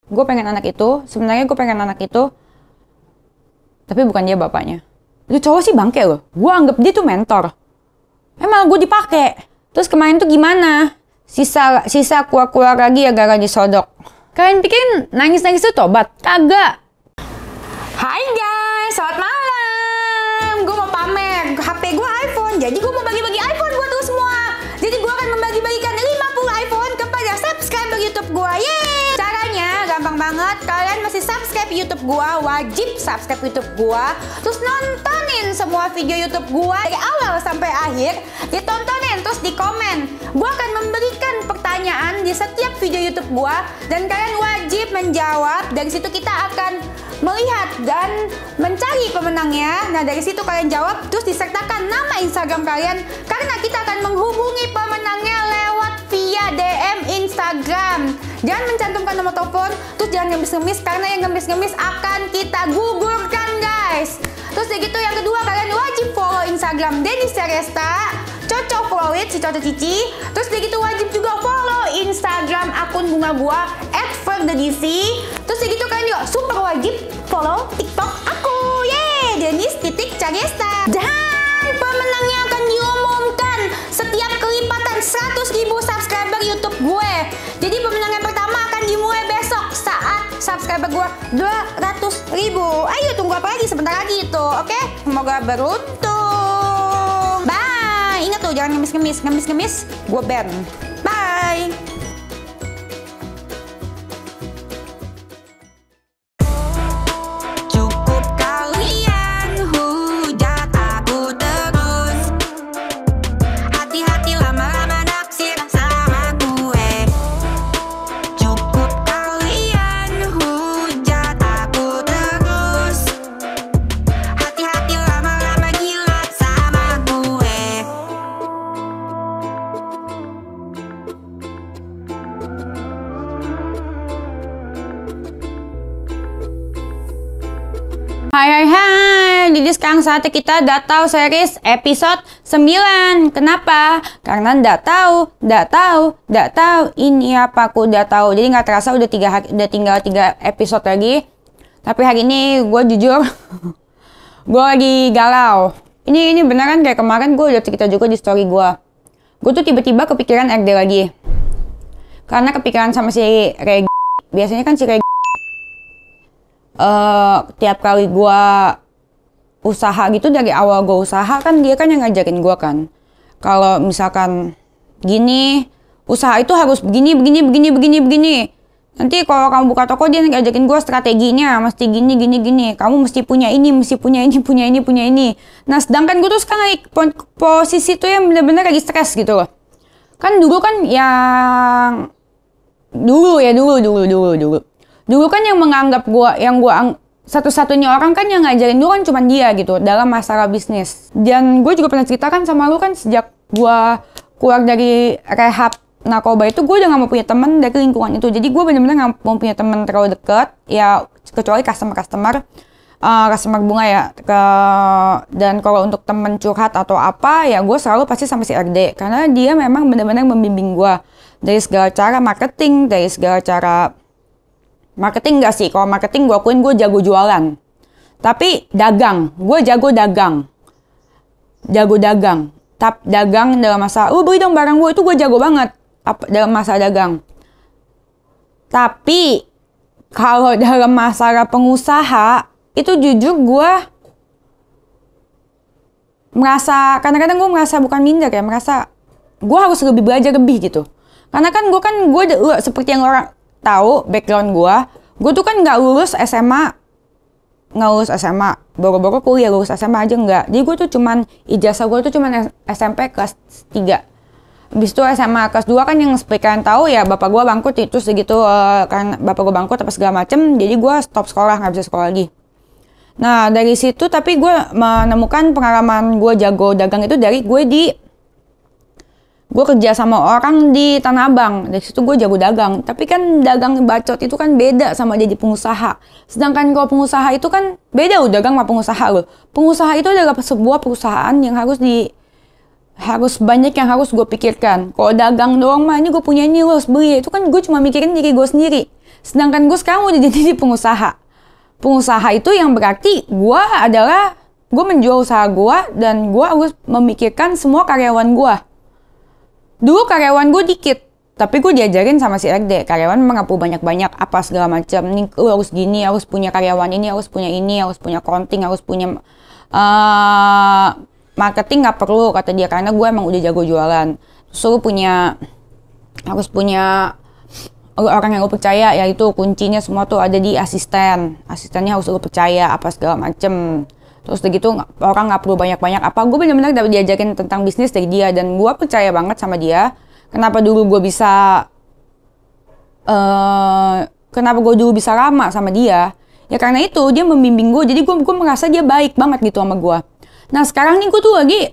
Gue pengen anak itu, sebenarnya gue pengen anak itu, tapi bukan dia bapaknya. Itu cowok sih bangke loh. Gue anggap dia tuh mentor. Emang gue dipake. Terus kemarin tuh gimana? Sisa keluar lagi ya gara disodok. Kalian pikir nangis-nangis itu tobat? Kagak. Hai guys, selamat malam. Gue mau pamer HP gue iPhone. Jadi gue mau bagi-bagi iPhone buat lu semua. Jadi gue akan membagi-bagikan 50 iPhone kepada subscriber YouTube gue. Yeay! Caranya gampang banget. Kalian masih subscribe YouTube gue, wajib subscribe YouTube gue. Terus nontonin semua video YouTube gue dari awal sampai akhir. Ditontonin, terus di komen. Gue akan memberikan pertanyaan di setiap video YouTube gue. Dan kalian wajib menjawab. Dari situ kita akan melihat dan mencari pemenangnya. Nah dari situ kalian jawab, terus disertakan nama Instagram kalian, karena kita akan menghubungi pemenangnya lewat via DM Instagram. Jangan mencantumkan nomor telepon, terus jangan ngemis-ngemis, karena yang ngemis-ngemis akan kita gugurkan guys. Terus dari gitu yang kedua, kalian wajib follow Instagram Denny Seresta, Coco follow it, si Coco Cici. Terus dari gitu wajib juga follow Instagram akun bunga gua @ferdedc. Terus dari gitu kalian juga super wajib follow TikTok aku, Denis.Cagesta. Dan pemenangnya akan diumumkan setiap kelipatan 100.000 subscriber YouTube gue. Jadi pemenang yang pertama akan dimulai besok saat subscriber gue 200.000. Ayo tunggu apa lagi, sebentar lagi itu, oke? Semoga beruntung. Bye. Ingat tuh jangan ngemis-ngemis, gue ban. Bye. Hai, jadi sekarang saatnya kita Datau series episode 9. Kenapa? Karena nggak tahu ini apa, aku udah tahu. Jadi nggak terasa udah tinggal 3 episode lagi. Tapi hari ini gue jujur gue lagi galau. Ini beneran kayak kemarin gue udah cerita juga di story gue. Gue tuh tiba-tiba kepikiran RD lagi. Karena kepikiran sama si Regi. Biasanya kan si Regi tiap kali gue usaha gitu, dari awal gue usaha kan dia kan yang ngajarin gue kan, kalau misalkan gini usaha itu harus begini. Nanti kalau kamu buka toko dia ngajakin gue strateginya mesti gini, kamu mesti punya ini. Nah sedangkan gue tuh sekarang posisi tuh yang bener-bener lagi stres gitu loh. Kan dulu kan yang Dulu kan yang menganggap satu-satunya orang kan yang ngajarin dulu kan cuma dia gitu dalam masalah bisnis. Dan gue juga pernah ceritakan sama lu kan, sejak gue keluar dari rehab narkoba itu gue udah gak mau punya teman dari lingkungan itu. Jadi gue bener-bener gak mau punya teman terlalu dekat, ya kecuali customer bunga ya. Dan kalau untuk temen curhat atau apa ya gue selalu pasti sama si RD, karena dia memang bener-bener membimbing gue dari segala cara marketing, marketing enggak sih, kalau marketing gue akuin gue jago jualan. Tapi dagang, gue jago dagang. Tapi dagang dalam masa, beli dong barang gue, itu gue jago banget dalam masa dagang. Tapi kalau dalam masalah pengusaha, itu jujur gue merasa, kadang-kadang gue merasa bukan minder ya, merasa gue harus lebih belajar lebih gitu. Karena kan gue seperti yang orang tahu background gue tuh kan nggak lulus SMA, boro-boro kuliah, lulus SMA aja nggak. Jadi gue tuh cuman ijazah gue tuh cuman SMP kelas 3. Habis itu SMA kelas 2 kan yang seperti kalian tahu ya, bapak gue bangkrut itu segitu, kan bapak gue bangkrut apa segala macem, jadi gue stop sekolah, nggak bisa sekolah lagi. Nah dari situ tapi gue menemukan pengalaman gue jago dagang itu dari gue kerja sama orang di Tanah Abang. Dari situ gue jago dagang. Tapi kan dagang bacot itu kan beda sama jadi pengusaha. Sedangkan kalau pengusaha itu kan beda loh, dagang sama pengusaha loh. Pengusaha itu adalah sebuah perusahaan yang harus banyak yang harus gue pikirkan. Kalau dagang doang mah, ini gue punya ini, lo harus beli. Itu kan gue cuma mikirin diri gue sendiri. Sedangkan gue sekarang udah jadi pengusaha. Pengusaha itu yang berarti gue menjual usaha gue dan gue harus memikirkan semua karyawan gue. Dulu karyawan gue dikit, tapi gue diajarin sama si RD, karyawan memang gak perlu banyak-banyak apa segala macam. Nih lu harus gini, harus punya karyawan ini, harus punya ini, harus punya accounting, harus punya marketing gak perlu kata dia, karena gue emang udah jago jualan. Terus lu harus punya orang yang lu percaya, yaitu kuncinya semua tuh ada di asistennya harus lu percaya apa segala macem. Terus begitu orang nggak perlu banyak-banyak apa, gue benar-benar dapat diajarin tentang bisnis dari dia dan gue percaya banget sama dia. Kenapa dulu gue bisa lama sama dia? Ya karena itu dia membimbing gue, jadi gue merasa dia baik banget gitu sama gue. Nah sekarang nih gue tuh lagi,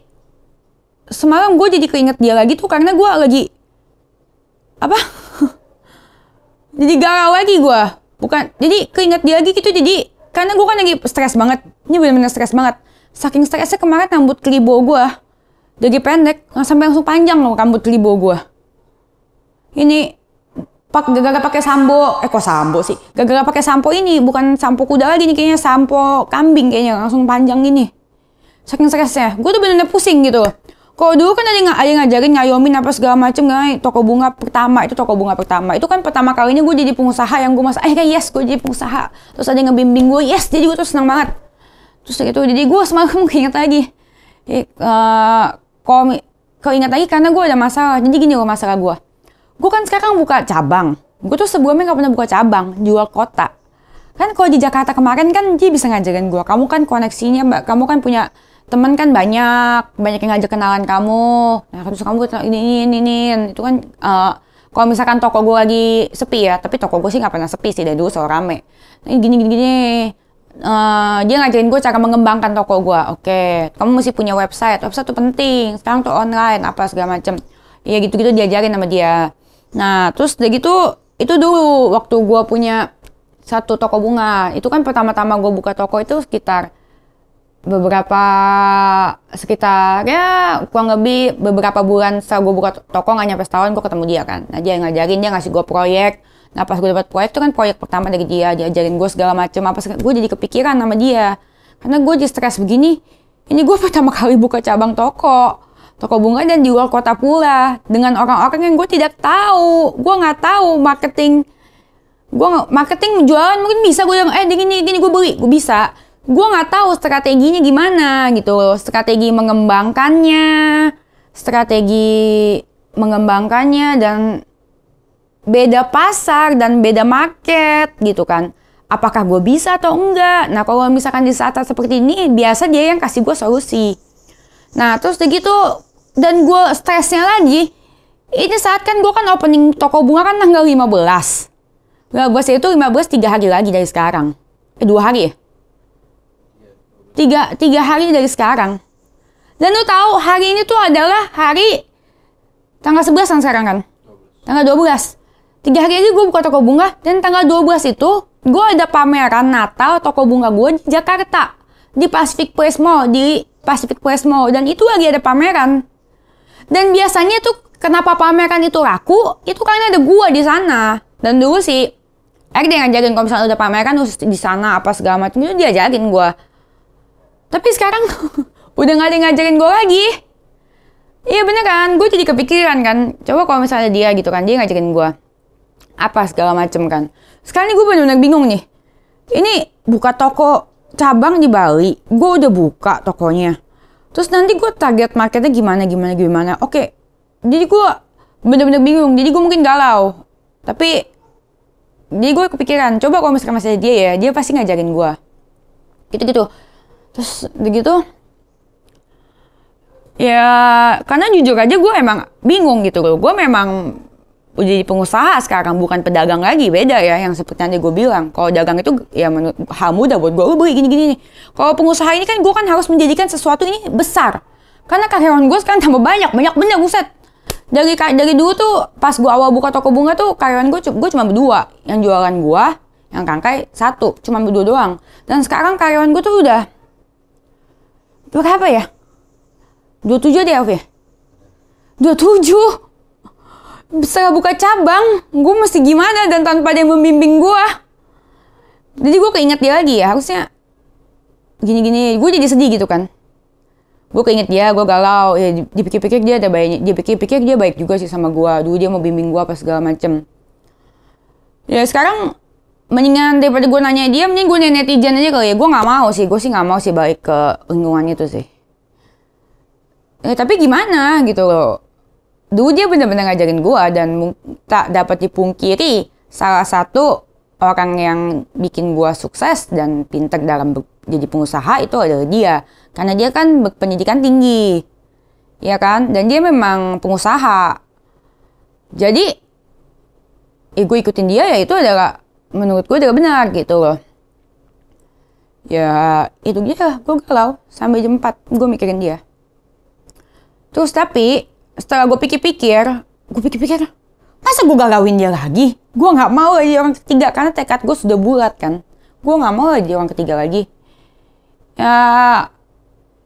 semalam gue jadi keinget dia lagi tuh karena gue lagi jadi galau lagi gue, jadi keinget dia lagi gitu, jadi karena gue kan lagi stres banget, ini bener-bener stres banget. Saking stresnya kemarin rambut keribo gue dari pendek sampai langsung panjang loh rambut keribo gue. Ini gara-gara pakai sampo, kok sampo sih? Gara-gara pakai sampo ini, bukan sampo kuda lagi nih kayaknya, sampo kambing kayaknya, langsung panjang gini. Saking stresnya, gue tuh bener-bener pusing gitu. Kalau dulu kan ada yang ngajarin ngayomin apa segala macem, toko bunga pertama itu kan pertama kalinya gue jadi pengusaha yang gue yes gue jadi pengusaha. Terus ada yang ngebimbing gue, yes, jadi gue tuh senang banget. Terus gitu, jadi gue semalam keinget lagi. Kalau ingat lagi karena gue ada masalah. Jadi gini loh masalah gue. Gue kan sekarang buka cabang. Gue tuh sebelumnya gak pernah buka cabang, jual kota. Kan kalau di Jakarta kemarin kan dia bisa ngajarin gue. Kamu kan koneksinya, kamu kan punya temen kan banyak yang ngajak kenalan kamu. Nah terus kamu ini. Itu kan kalau misalkan toko gue lagi sepi ya. Tapi toko gue sih gak pernah sepi sih, dari dulu selalu rame. Nah, gini. Dia ngajarin gue cara mengembangkan toko gue. Oke, kamu mesti punya website tuh penting. Sekarang tuh online apa segala macem. Ya gitu-gitu diajarin sama dia. Nah terus udah gitu, itu dulu waktu gue punya satu toko bunga. Itu kan pertama-tama gue buka toko itu sekitar kurang lebih beberapa bulan setelah gue buka toko, nggak nyampe setahun gue ketemu dia kan. Nah dia yang ngajarin, dia ngasih gue proyek. Nah pas gue dapat proyek itu kan proyek pertama dari dia ajarin gue segala macam gue jadi kepikiran sama dia karena gue jadi stres begini. Ini gue pertama kali buka cabang toko bunga dan di luar kota pula dengan orang-orang yang gue tidak tahu. Gue nggak tahu marketing jualan mungkin bisa gue yang gini gue beli, gue bisa. Gue nggak tahu strateginya gimana gitu, strategi mengembangkannya dan beda pasar dan beda market gitu kan. Apakah gue bisa atau enggak? Nah kalau misalkan di saat seperti ini biasa dia yang kasih gue solusi. Nah terus begitu dan gue stresnya lagi. Ini saat kan gue kan opening toko bunga kan tanggal 15. 15 itu 3 hari lagi dari sekarang. 2 hari ya? 3 hari dari sekarang. Dan lu tahu hari ini tuh adalah hari tanggal 11 kan sekarang kan? Tanggal 12. 3 hari aja gue buka toko bunga dan tanggal 12 itu gue ada pameran Natal toko bunga gue di Jakarta. Di Pacific Place Mall. Dan itu lagi ada pameran. Dan biasanya tuh kenapa pameran itu laku? Itu karena ada gue di sana. Dan dulu sih dia ngajarin kalau misalnya udah pameran terus di sana apa segala macam itu dia ajarin gue. Tapi sekarang udah gak ada yang ngajarin gue lagi. Iya bener kan, gue jadi kepikiran kan. Coba kalau misalnya dia gitu kan, dia ngajarin gue apa segala macem kan. Sekarang ini gue bener-bener bingung nih. Ini buka toko cabang di Bali, gue udah buka tokonya. Terus nanti gue target marketnya gimana. Oke, jadi gue bener-bener bingung. Jadi gue mungkin galau. Tapi jadi gue kepikiran, coba kalau misalkan masih dia ya, dia pasti ngajarin gue. Gitu-gitu. Terus begitu, ya karena jujur aja gue emang bingung gitu loh. Gue memang udah jadi pengusaha sekarang, bukan pedagang lagi. Beda ya, yang seperti yang gue bilang. Kalau dagang itu ya hal mudah buat gue beli gini-gini nih. Kalau pengusaha ini kan gue kan harus menjadikan sesuatu ini besar. Karena karyawan gue sekarang tambah banyak bener, buset. Dari dulu tuh pas gue awal buka toko bunga tuh karyawan gue cuma berdua. Yang jualan gue, yang Kangkai satu, cuma berdua doang. Dan sekarang karyawan gue tuh udah berapa ya? 27 deh, Alf ya? 27. Setelah buka cabang, gue mesti gimana dan tanpa dia membimbing gue. Jadi gue keinget dia lagi ya, harusnya gini-gini, gue jadi sedih gitu kan. Gue keinget dia, gue galau, ya dipikir-pikir dia ada baiknya, dia pikir-pikir dia baik juga sih sama gue. Dulu dia mau bimbing gue apa segala macem. Ya sekarang mendingan daripada gue nanya dia, mending gue nanya netizen aja kali ya. Gue sih nggak mau sih balik ke lingkungan itu sih. Tapi gimana gitu loh. Dulu dia benar-benar ngajarin gue dan tak dapat dipungkiri salah satu orang yang bikin gue sukses dan pintar dalam jadi pengusaha itu adalah dia. Karena dia kan berpendidikan tinggi, ya kan? Dan dia memang pengusaha. Jadi, gue ikutin dia ya itu adalah menurut gue adalah benar gitu loh. Ya itu dia, gue galau sampai jam 4 gue mikirin dia. Terus tapi setelah gue pikir-pikir, masa gue galauin dia lagi? Gue nggak mau lagi orang ketiga karena tekad gue sudah bulat kan. Gue nggak mau lagi orang ketiga lagi. Ya,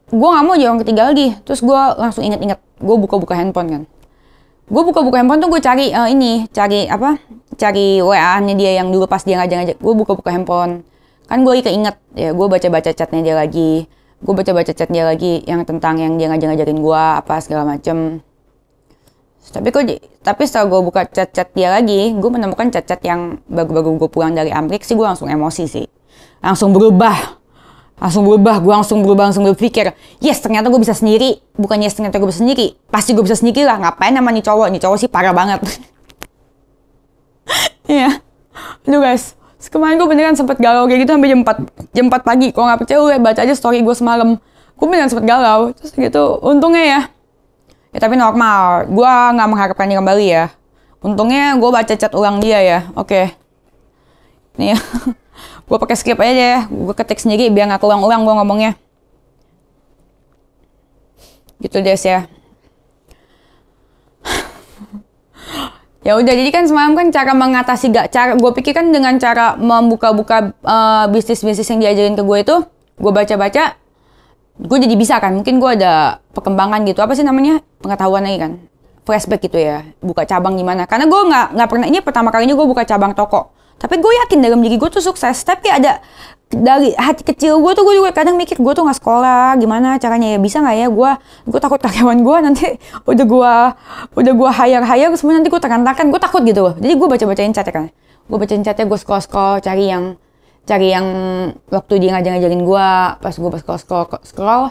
gue nggak mau jadi orang ketiga lagi. Terus gue langsung inget-inget, gue buka-buka handphone kan. Gue buka-buka handphone tuh gue cari cari WA-nya dia yang dulu pas dia ngajak-ngajak. Gue buka-buka handphone. Kan gue keinget, ya gue baca-baca chatnya dia lagi. Gue baca-baca chat dia lagi yang tentang yang dia ngajak-ngajakin gue apa segala macem. Tapi setelah gue buka chat-chat dia lagi, gue menemukan chat-chat yang baru-baru gue pulang dari Amerika sih, gue langsung emosi sih. Langsung berubah, gue langsung berpikir, yes ternyata gue bisa sendiri. Bukan yes ternyata gue bisa sendiri, pasti gue bisa sendiri lah. Ngapain nama nih cowok sih parah banget. Iya, aduh guys, kemarin gue beneran sempet galau kayak gitu sampai jam 4 pagi. Kalau nggak percaya, baca aja story gue semalam. Gue beneran sempet galau, terus gitu, untungnya ya tapi normal, gue nggak mengharapkan dia kembali ya. Untungnya gue baca chat ulang dia ya, oke. Nih ya, gue pakai skip aja deh, gue ketik sendiri biar nggak ulang-ulang gue ngomongnya. Gitu deh ya. Ya udah, jadi kan semalam kan cara mengatasi gue pikir kan dengan cara membuka-buka bisnis-bisnis yang diajarin ke gue itu, gue baca-baca, gue jadi bisa kan, mungkin gue ada perkembangan gitu, apa sih namanya, pengetahuan lagi kan, flashback gitu ya, buka cabang gimana. Karena gue nggak pernah, ini pertama kalinya gue buka cabang toko, tapi gue yakin dalam diri gue tuh sukses. Tapi ada dari hati kecil gue tuh, gue juga kadang mikir gue tuh nggak sekolah, gimana caranya ya, bisa nggak ya gue takut karyawan gue nanti udah gue hire semua nanti gue tekan-tekan, gue takut gitu loh. Jadi gue baca-bacain chatnya kan, gue scroll cari yang waktu dia ngajarin gue, pas gue scroll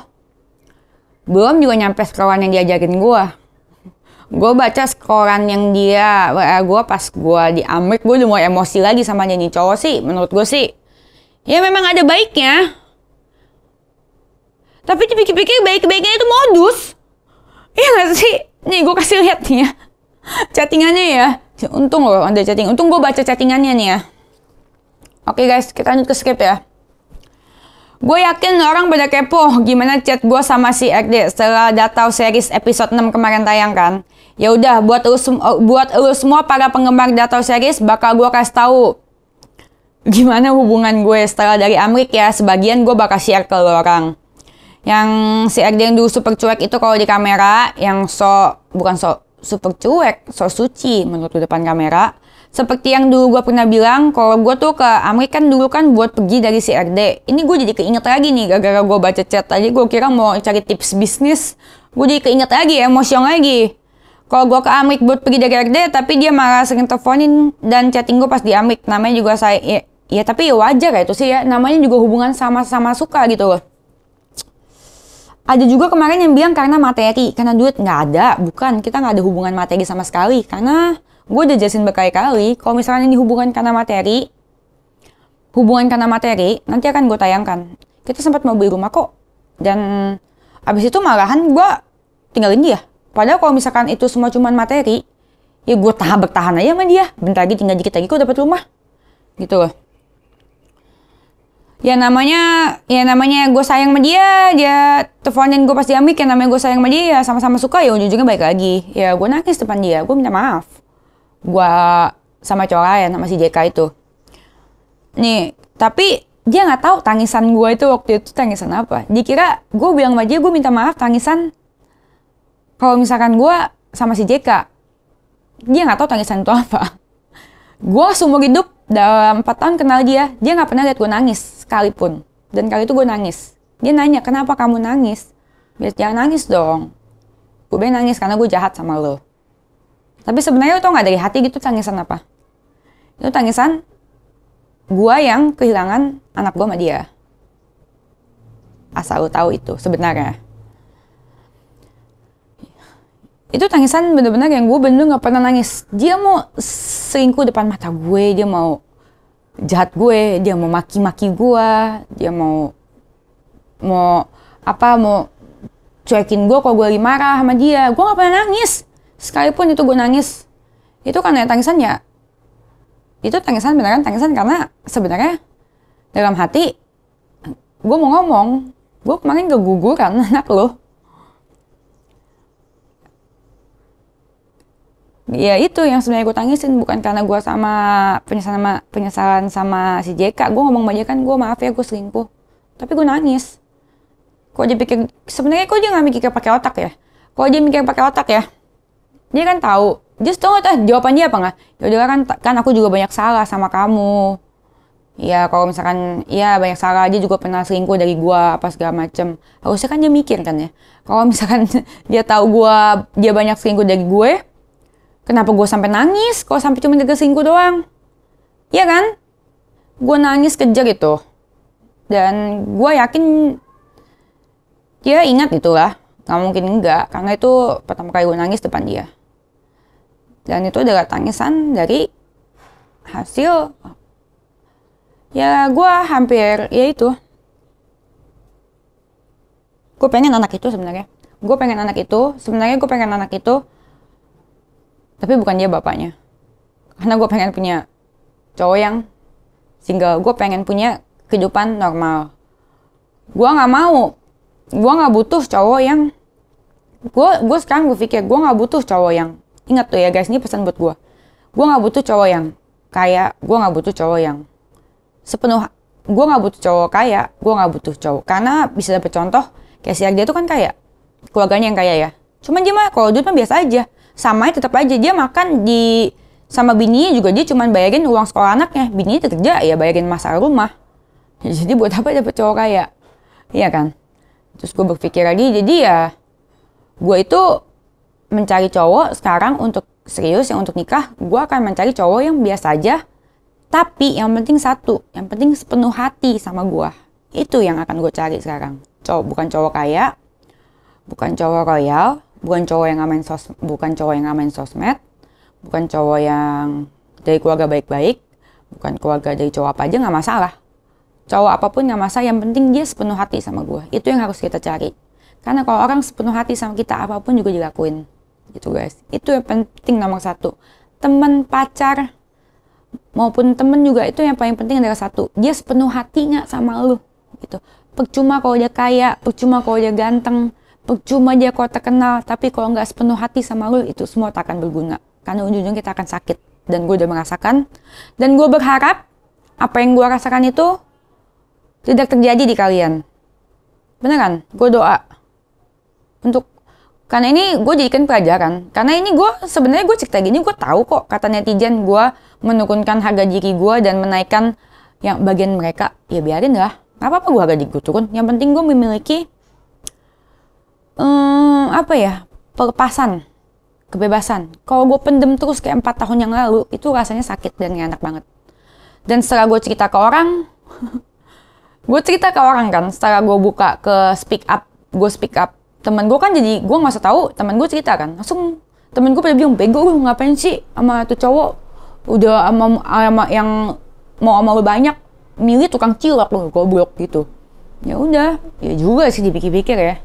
belum juga nyampe scrollan yang diajarin gue baca scrollan yang dia WA gue pas gue di Amerika. Gue udah mau emosi lagi sama nyanyi cowok sih, menurut gue sih ya memang ada baiknya, tapi dipikir-pikir baik-baiknya itu modus. Iya gak sih? Nih gue kasih lihat nih ya chattingannya ya, untung loh ada chatting, untung gue baca chattingannya nih ya. Oke guys, kita lanjut ke script ya. Gue yakin orang pada kepo gimana chat gue sama si RD setelah Datau Series episode 6 kemarin tayang kan. Ya udah, buat lu semua para penggemar Datau Series bakal gue kasih tahu gimana hubungan gue setelah dari Amerika ya. Sebagian gue bakal share ke lu orang. Yang si RD yang dulu super cuek itu kalau di kamera, yang bukan super cuek, so suci menurut depan kamera. Seperti yang dulu gue pernah bilang, kalau gue tuh ke Amerika kan dulu kan buat pergi dari si RD. Ini gue jadi keinget lagi nih, gara-gara gue baca chat tadi, gue kira mau cari tips bisnis. Gue jadi keinget lagi, emosional lagi. Kalau gue ke Amerika buat pergi dari RD, tapi dia malah sering teleponin dan chatting gue pas di Amerika. Namanya juga ya tapi ya wajar ya itu sih ya. Namanya juga hubungan sama-sama suka gitu loh. Ada juga kemarin yang bilang karena materi, karena duit. Nggak ada, bukan. Kita nggak ada hubungan materi sama sekali. Karena gue udah jelasin berkali-kali, kalau misalnya ini hubungan karena materi, nanti akan gue tayangkan. Kita sempat mau beli rumah kok. Dan abis itu malahan gue tinggalin dia. Padahal kalau misalkan itu semua cuma materi, ya gue bertahan aja sama dia. Bentar lagi, tinggal dikit lagi kok dapat rumah. Gitu loh. Ya namanya gue sayang sama dia teleponin gue pas di Amerika, ya namanya gue sayang sama dia, ya sama-sama suka, ya ujung-ujungnya baik lagi. Ya gue nangis depan dia, gue minta maaf. Gue sama cowok lain, sama si JK itu. Nih, tapi dia nggak tahu tangisan gue itu waktu itu tangisan apa. Dia kira gue bilang sama dia, gue minta maaf tangisan kalau misalkan gue sama si JK. dia nggak tahu tangisan itu apa. Gue seumur hidup dalam 4 tahun kenal dia nggak pernah lihat gue nangis sekalipun. Dan kali itu gue nangis. Dia nanya, kenapa kamu nangis? Biar jangan nangis dong. Gue pengen nangis karena gue jahat sama lo. Tapi sebenarnya lo tau nggak dari hati gitu tangisan apa? Itu tangisan gue yang kehilangan anak gue sama dia. Asal lo tahu itu sebenarnya. Itu tangisan bener-bener yang gue bener gak pernah nangis. Dia mau selingkuh depan mata gue, dia mau jahat gue, dia mau maki-maki gue, dia mau cuekin gue kalau gue lagi marah sama dia. Gue gak pernah nangis. Sekalipun itu gue nangis, itu karena tangisan ya. Itu tangisan beneran tangisan karena sebenarnya dalam hati gue mau ngomong, gue kemarin keguguran anak lo. Ya itu yang sebenarnya gue tangisin, bukan karena gue sama penyesalan sama si JK. Gue ngomong aja kan, gue maaf ya gue selingkuh. Tapi gue nangis. Kok dia pikir, sebenarnya kok dia nggak mikir pakai otak ya? Kalau dia mikir pakai otak ya, dia kan tahu. Dia tahu nggak jawaban dia apa nggak? Ya udah kan aku juga banyak salah sama kamu. Ya kalau misalkan, ya banyak salah, dia juga pernah selingkuh dari gue apa segala macem. Harusnya kan dia mikir kan ya. Kalau misalkan dia tahu dia banyak selingkuh dari gue, kenapa gue sampai nangis? Kalau sampai cuma gara selingkuh doang, iya kan? Gue nangis kejar gitu. Dan gue yakin dia ingat itulah. Gak mungkin enggak, karena itu pertama kali gue nangis depan dia. Dan itu adalah tangisan dari hasil, ya gue hampir, ya itu. Gue pengen anak itu sebenarnya. Sebenarnya gue pengen anak itu. Tapi bukan dia bapaknya. Karena gue pengen punya cowok yang single. Gue pengen punya kehidupan normal. Gue gak mau. Gue gak butuh cowok yang... Gue sekarang berpikir, gue gak butuh cowok yang... Ingat tuh ya guys, ini pesan buat gue. Gue gak butuh cowok yang kaya. Gue gak butuh cowok yang gue gak butuh cowok kaya. Gue gak butuh cowok. Karena bisa dapet contoh, kayak si Ardia tuh kan kaya. Keluarganya yang kaya ya. Cuman dia mah kalau duit mah biasa aja. Sama tetap aja dia makan sama bininya juga dia cuman bayarin uang sekolah anaknya. Bininya kerja ya bayarin masalah rumah. Jadi buat apa dapet cowok kaya? Iya kan? Terus gue berpikir lagi, jadi ya gue itu mencari cowok sekarang untuk serius, yang untuk nikah. Gue akan mencari cowok yang biasa aja, tapi yang penting satu, yang penting sepenuh hati sama gue. Itu yang akan gue cari sekarang. Bukan cowok kaya, bukan cowok royal, bukan cowok yang ngamen sosmed, bukan cowok yang dari keluarga baik-baik, bukan keluarga dari cowok apa aja nggak masalah. Cowok apapun nggak masalah, yang penting dia sepenuh hati sama gue. Itu yang harus kita cari. Karena kalau orang sepenuh hati sama kita, apapun juga dilakuin. Gitu guys. Itu yang penting nomor satu. Temen, pacar, maupun temen juga, itu yang paling penting adalah satu. Dia sepenuh hati nggak sama lu. Gitu. Percuma kalau dia kaya, percuma kalau dia ganteng, percuma dia kalau terkenal, tapi kalau nggak sepenuh hati sama lu, itu semua tak akan berguna. Karena ujung-ujungnya kita akan sakit. Dan gue udah merasakan. Dan gue berharap, apa yang gue rasakan itu tidak terjadi di kalian. Beneran, gue doa. Karena ini gue jadikan pelajaran. Karena ini sebenarnya gue cerita gini, gue tahu kok kata netizen gue menurunkan harga diri gue dan menaikkan yang bagian mereka. Ya biarin lah. Gak apa-apa gue harga diri gue turun. Yang penting gue memiliki pelepasan, kebebasan. Kalau gue pendem terus kayak 4 tahun yang lalu, itu rasanya sakit dan gak enak banget. Dan setelah gue cerita ke orang, setelah gue buka ke speak up, temen gue kan jadi, gue gak usah tahu, temen gue cerita kan, langsung temen gue pada bilang, bego lu ngapain sih sama tuh cowok, udah sama yang mau sama lu banyak, milih tukang cilok lu, goblok gitu. Ya udah, ya juga sih dipikir-pikir ya.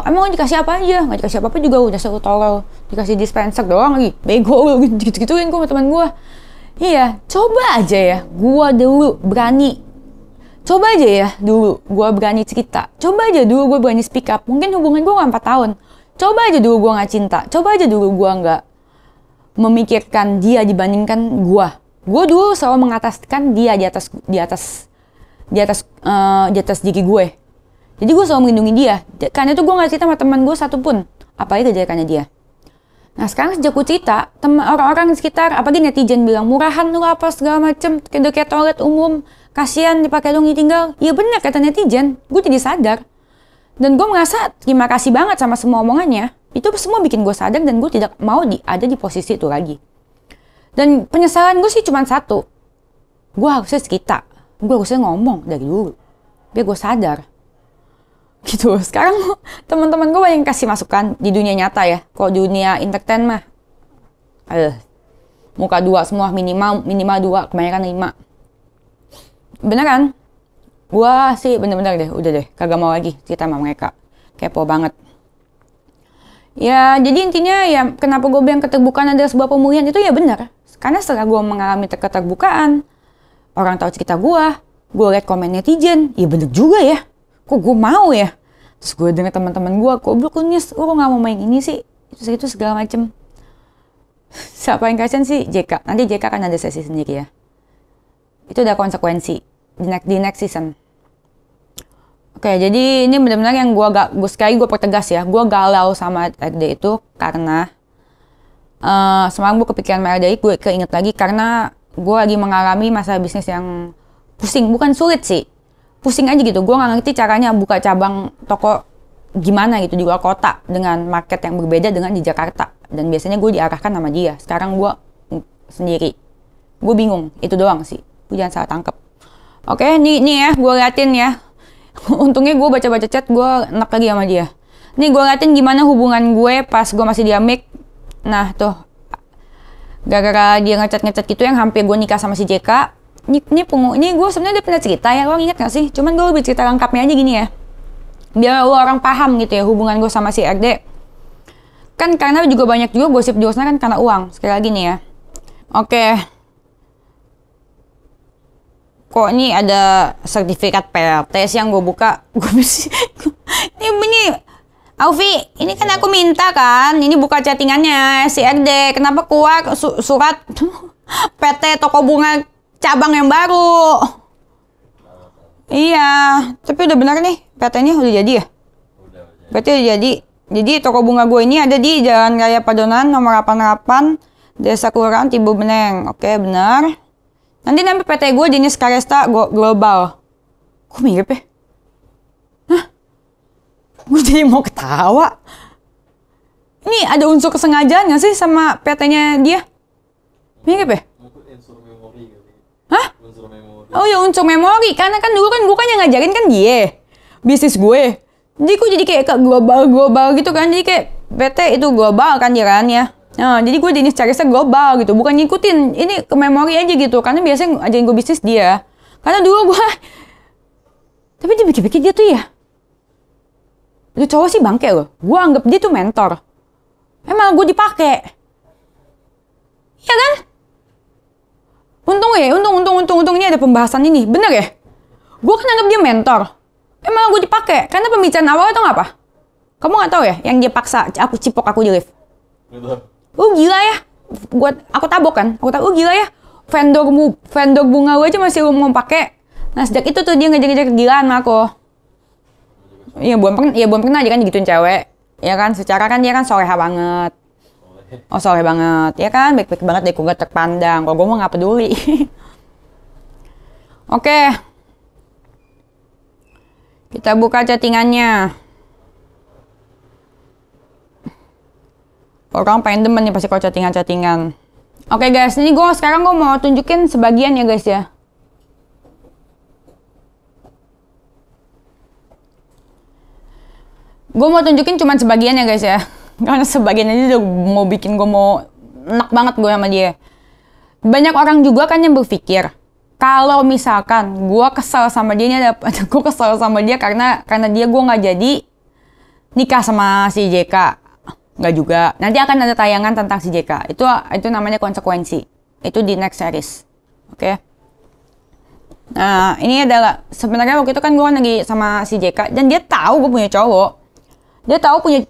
Emang dikasih apa aja? Nggak dikasih apa-apa juga udah selalu tolol. Dikasih dispenser doang lagi, bego lu, gitu-gituin gue sama teman gue. Iya, coba aja ya, gue dulu berani. Coba aja ya dulu gue berani cerita. Coba aja dulu gue berani speak up. Mungkin hubungan gue 4 tahun. Coba aja dulu gue gak cinta. Coba aja dulu gue gak memikirkan dia dibandingkan gue. Gue dulu selalu mengataskan dia di atas diri gue. Jadi gue selalu melindungi dia. Karena itu gue gak cerita sama teman gue satupun. Apalagi kejelekannya dia. Nah sekarang sejak gue cerita, orang-orang di sekitar, apalagi netizen bilang, murahan lu apa segala macem, kayak toilet umum, kasihan dipakai lu tinggal. Iya bener kata netizen, gue jadi sadar. Dan gue merasa terima kasih banget sama semua omongannya. Itu semua bikin gue sadar dan gue tidak mau ada di posisi itu lagi. Dan penyesalan gue sih cuma satu. Gue harusnya sekitar, gue harusnya ngomong dari dulu. Biar gue sadar. Gitu. Sekarang teman-teman gue banyak kasih masukan di dunia nyata ya. Kalau dunia entertain mah muka 2 semua, minimal 2, kebanyakan 5. Beneran. Gue sih bener-bener deh, udah deh, kagak mau lagi cerita sama mereka. Kepo banget. Ya, jadi intinya ya kenapa gue bilang keterbukaan adalah sebuah pemulihan itu ya bener. Karena setelah gue mengalami keterbukaan, orang tahu cerita gue liat komen netizen, ya bener juga ya. Kok gue mau ya? Terus gue denger teman-teman gue, goblok lu Nyes, lu kok gak mau main ini sih? Itu segala macem. Siapa yang kasihan sih? JK. Nanti JK kan ada sesi sendiri ya. Itu udah konsekuensi di next season. Oke, jadi ini benar-benar yang sekali gue pertegas ya. Gue galau sama RD itu karena semalam gue kepikiran sama RD, gue keinget lagi karena gue lagi mengalami masa bisnis yang pusing. Bukan sulit sih. Pusing aja gitu, gue gak ngerti caranya buka cabang toko gimana gitu di luar kota dengan market yang berbeda dengan di Jakarta. Dan biasanya gue diarahkan sama dia, sekarang gue sendiri. Gue bingung, itu doang sih, gue jangan salah tangkep. Oke, nih ya, gue liatin ya. Untungnya gue baca-baca chat, gue enak lagi sama dia. Nih gue liatin gimana hubungan gue pas gue masih di Amik. Nah tuh, gara-gara dia ngechat gitu yang hampir gue nikah sama si JK. Ini gue sebenarnya udah pernah cerita ya, lo inget gak sih? Cuman gue lebih cerita lengkapnya aja gini ya. Biar lo orang paham gitu ya hubungan gue sama si RD. Kan karena juga banyak juga gosip di sana kan karena uang. Sekali lagi nih ya. Oke. Kok ini ada sertifikat PLTS yang gue buka? Gue bisa. Ini Aufi, ini kan aku minta kan. Ini buka chattingannya si RD. Kenapa keluar surat PT Toko Bunga cabang yang baru? Iya, tapi udah benar nih, PT-nya udah jadi ya? Berarti udah jadi. Jadi toko bunga gue ini ada di Jalan Raya Padonan nomor 88, Desa Kelurahan Tibu Beneng. Oke, benar. Nanti PT gue jenis Karesta Global. Kok mirip ya? Hah? Gue jadi mau ketawa. Ini ada unsur kesengajaan gak sih sama PT-nya dia? Mirip ya? Hah? Oh ya unsur memori, karena kan dulu kan gue kan yang ngajarin kan dia bisnis gue. Jadi gue jadi kayak global gitu kan, jadi kayak PT itu global kan dia kan ya. Nah, jadi gue jenis caranya global gitu, bukan ngikutin ini ke memori aja gitu, karena biasanya ngajarin gue bisnis dia. Karena dulu gue, tapi dia pikir-pikir dia tuh ya, itu cowok sih bangke loh. Gue anggap dia tuh mentor, emang gue dipakai, ya kan? Untung ini ada pembahasan ini. Bener ya? Gue kan anggap dia mentor. Emang gue dipakai. Karena pembicaraan awalnya tau gak apa? Kamu gak tahu ya? Yang dia paksa aku cipok aku di lift. Gila ya? Aku tabok kan? Gila ya? Vendor bunga gue aja masih mau pakai. Nah sejak itu tuh dia ngejar-ngejar kegilaan sama aku. Belum pernah aja kan digituin cewek. Ya kan? Secara kan dia kan soleha banget. Oh soleh banget, ya kan? Baik-baik banget deh, gue gak terpandang. Kalau gue mah gak peduli. Oke. Kita buka chattingannya. Orang pengen demen nih pasti kalau chattingan. Oke guys, ini sekarang gue mau tunjukin sebagian ya guys ya. Gue mau tunjukin cuman sebagian ya guys ya. Karena sebagian aja udah mau bikin gue mau enak banget gue sama dia. Banyak orang juga kan yang berpikir kalau misalkan gue kesel sama dia, gue kesel sama dia karena dia gue nggak jadi nikah sama si JK. Nggak juga. Nanti akan ada tayangan tentang si JK. Itu namanya konsekuensi. Itu di next series. Oke. Nah ini adalah sebenarnya waktu itu kan gue lagi sama si JK dan dia tahu gue punya cowok.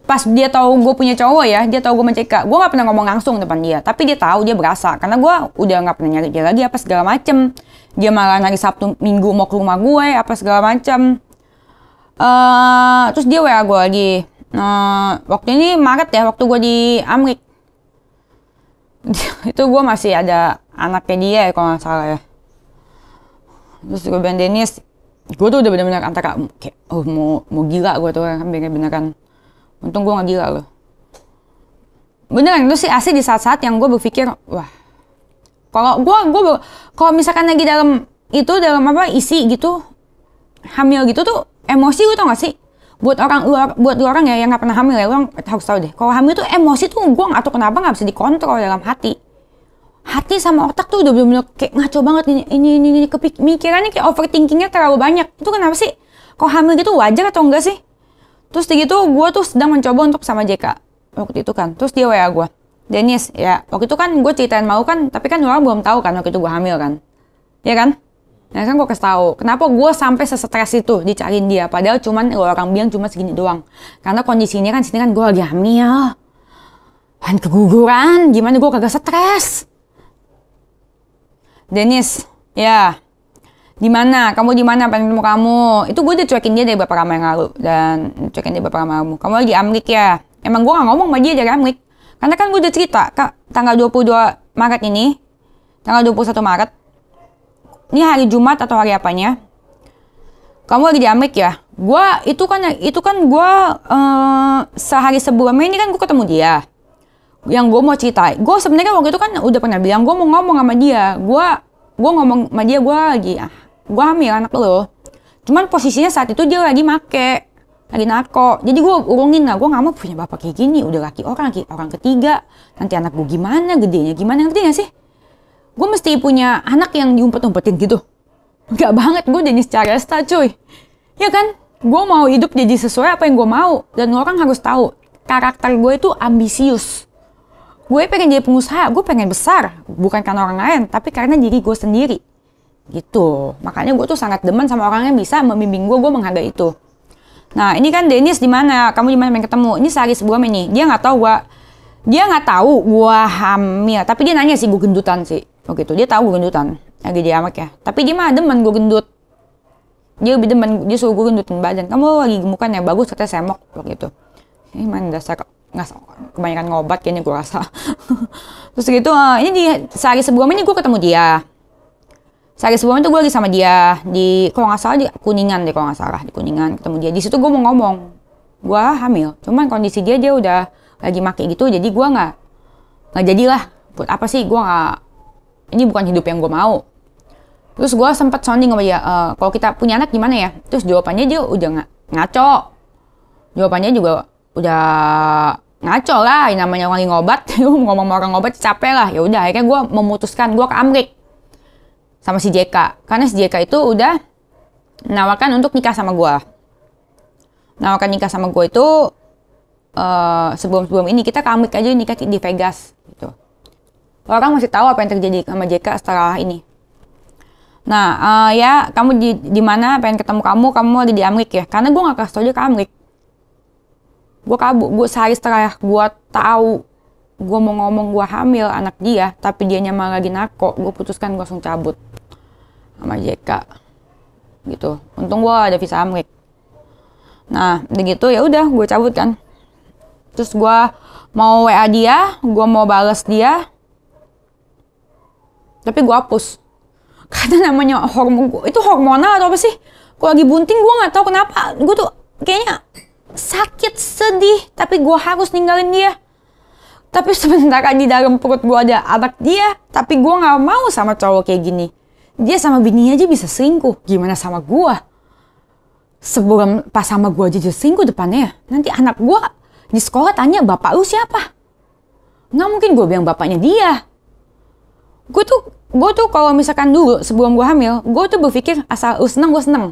Pas dia tahu gue punya cowok ya, dia tahu gue mencekak. Gue nggak pernah ngomong langsung depan dia, tapi dia tahu, dia berasa. Karena gue udah nggak pernah nyari dia lagi apa segala macem. Dia malah hari Sabtu Minggu mau ke rumah gue apa segala macem. Terus dia WA gue lagi. Waktu ini Maret ya, waktu gue di Amrik. Itu gue masih ada anaknya dia ya kalau nggak salah ya. Terus gue bilang, Dennis, gue tuh udah bener-bener antara kayak mau gila gue tuh kan, beneran. Untung gue nggak gila loh. Beneran itu sih asli di saat-saat yang gue berpikir, wah, kalau kalau misalkan lagi dalam isi gitu, hamil gitu tuh emosi, gue tau gak sih? Buat orang ya yang nggak pernah hamil ya, orang harus tahu deh. Kalau hamil tuh emosi tuh gue nggak tahu kenapa nggak bisa dikontrol dalam hati. Hati sama otak tuh udah bener-bener kayak ngaco banget ini mikirannya kayak overthinkingnya terlalu banyak. Itu kenapa sih? Kalau hamil gitu wajar atau enggak sih? Terus gitu gue tuh sedang mencoba untuk sama JK waktu itu kan. Terus dia WA gue, Dennis, ya waktu itu kan gue ceritain mau kan, tapi kan orang belum tahu kan waktu itu gue hamil kan, ya kan? Nah kan gue kasih tahu, kenapa gue sampai sesetres itu dicariin dia, padahal cuman orang bilang cuma segini doang. Karena kondisinya kan sini kan gue lagi hamil, kan keguguran, gimana gue kagak stres. Dennis, ya, di mana? Kamu di mana? Pengen ketemu kamu. Itu gue udah cuekin dia dari beberapa lama yang lalu dan cuekin dia beberapa lama lalu. Kamu lagi Amrik ya? Emang gue gak ngomong sama dia dari Amrik. Karena kan gue udah cerita, tanggal 22 Maret ini, tanggal 21 Maret, ini hari Jumat atau hari apanya, kamu lagi di Amrik ya? Itu kan gue sehari sebelumnya ini kan gue ketemu dia. Yang gue mau cerita, gue sebenarnya waktu itu kan udah pernah bilang gue mau ngomong sama dia. Gue ngomong sama dia, gue hamil anak lo. Cuman posisinya saat itu dia lagi lagi narko. Jadi gue urungin lah, gue gak mau punya bapak kayak gini. Udah laki orang ketiga. Nanti anak gue gimana, gedenya gimana, ngerti gak sih? Gue mesti punya anak yang diumpet-umpetin gitu. Gak banget, gue Dennis Caresta cuy. Ya kan? Gue mau hidup jadi sesuai apa yang gue mau. Dan orang harus tahu, karakter gue itu ambisius. Gue pengen jadi pengusaha, gue pengen besar. Bukan karena orang lain, tapi karena diri gue sendiri. Gitu. Makanya gue tuh sangat demen sama orang yang bisa membimbing gue menghargai itu. Nah ini kan Dennis di mana? Kamu di mana pengen ketemu? Ini sehari sebelum ini. Dia nggak tahu gue hamil. Tapi dia nanya sih gue gendutan sih. Begitu. Dia tahu gue gendutan. Lagi dia amak ya. Tapi dia mah demen gue gendut. Dia lebih demen, dia suruh gue gendutin badan. Kamu lagi gemukan ya, bagus katanya semok. Begitu. Ini mana dasar kebanyakan ngobat kayaknya gue rasa. Terus gitu, ini di sehari sebelum ini gue ketemu dia. Sehari sebelum itu gue lagi sama dia di, kalau nggak salah di Kuningan deh, kalau nggak salah di Kuningan ketemu dia. Di situ gue mau ngomong, gue hamil. Cuman kondisi dia udah lagi make gitu, jadi gue nggak jadilah. Buat apa sih? Gue nggak. Ini bukan hidup yang gue mau. Terus gue sempat sounding sama dia, kalau kita punya anak gimana ya? Terus jawabannya dia udah ngaco. Jawabannya juga udah ngaco lah, yang namanya orang ngobat. Ngomong sama orang ngobat capek lah. Ya udah, akhirnya gue memutuskan gue ke Amrik sama si JK, karena si JK itu udah menawarkan untuk nikah sama gue. Nawarkan nikah sama gue itu sebelum ini kita ke Amrik aja, nikah di Vegas gitu. Orang masih tahu apa yang terjadi sama JK setelah ini. Nah, ya kamu di mana? Pengen ketemu kamu lagi di Amrik ya? Karena gue nggak kasih tau dia ke Amrik. Gue kabur, gue sehari setelah gue tahu gue mau ngomong gue hamil anak dia, tapi dia malah lagi narko, gue putuskan gue langsung cabut sama JK gitu. Untung gue ada visa Amrik. Nah begitu ya udah gue cabut kan. Terus gue mau WA dia, gue mau balas dia, tapi gue hapus karena namanya itu hormonal atau apa sih? Gue lagi bunting, gue nggak tahu kenapa gue tuh kayaknya sakit, sedih, tapi gue harus ninggalin dia. Tapi sementara di dalam perut gue ada anak dia, tapi gue nggak mau sama cowok kayak gini. Dia sama bininya aja bisa selingkuh, gimana sama gue? Sebelum pas sama gue aja selingkuh depannya, nanti anak gue di sekolah tanya, bapak lu siapa? Nggak mungkin gue bilang bapaknya dia. Gue tuh kalau misalkan dulu sebelum gue hamil, gue tuh berpikir asal lu seneng, gue seneng.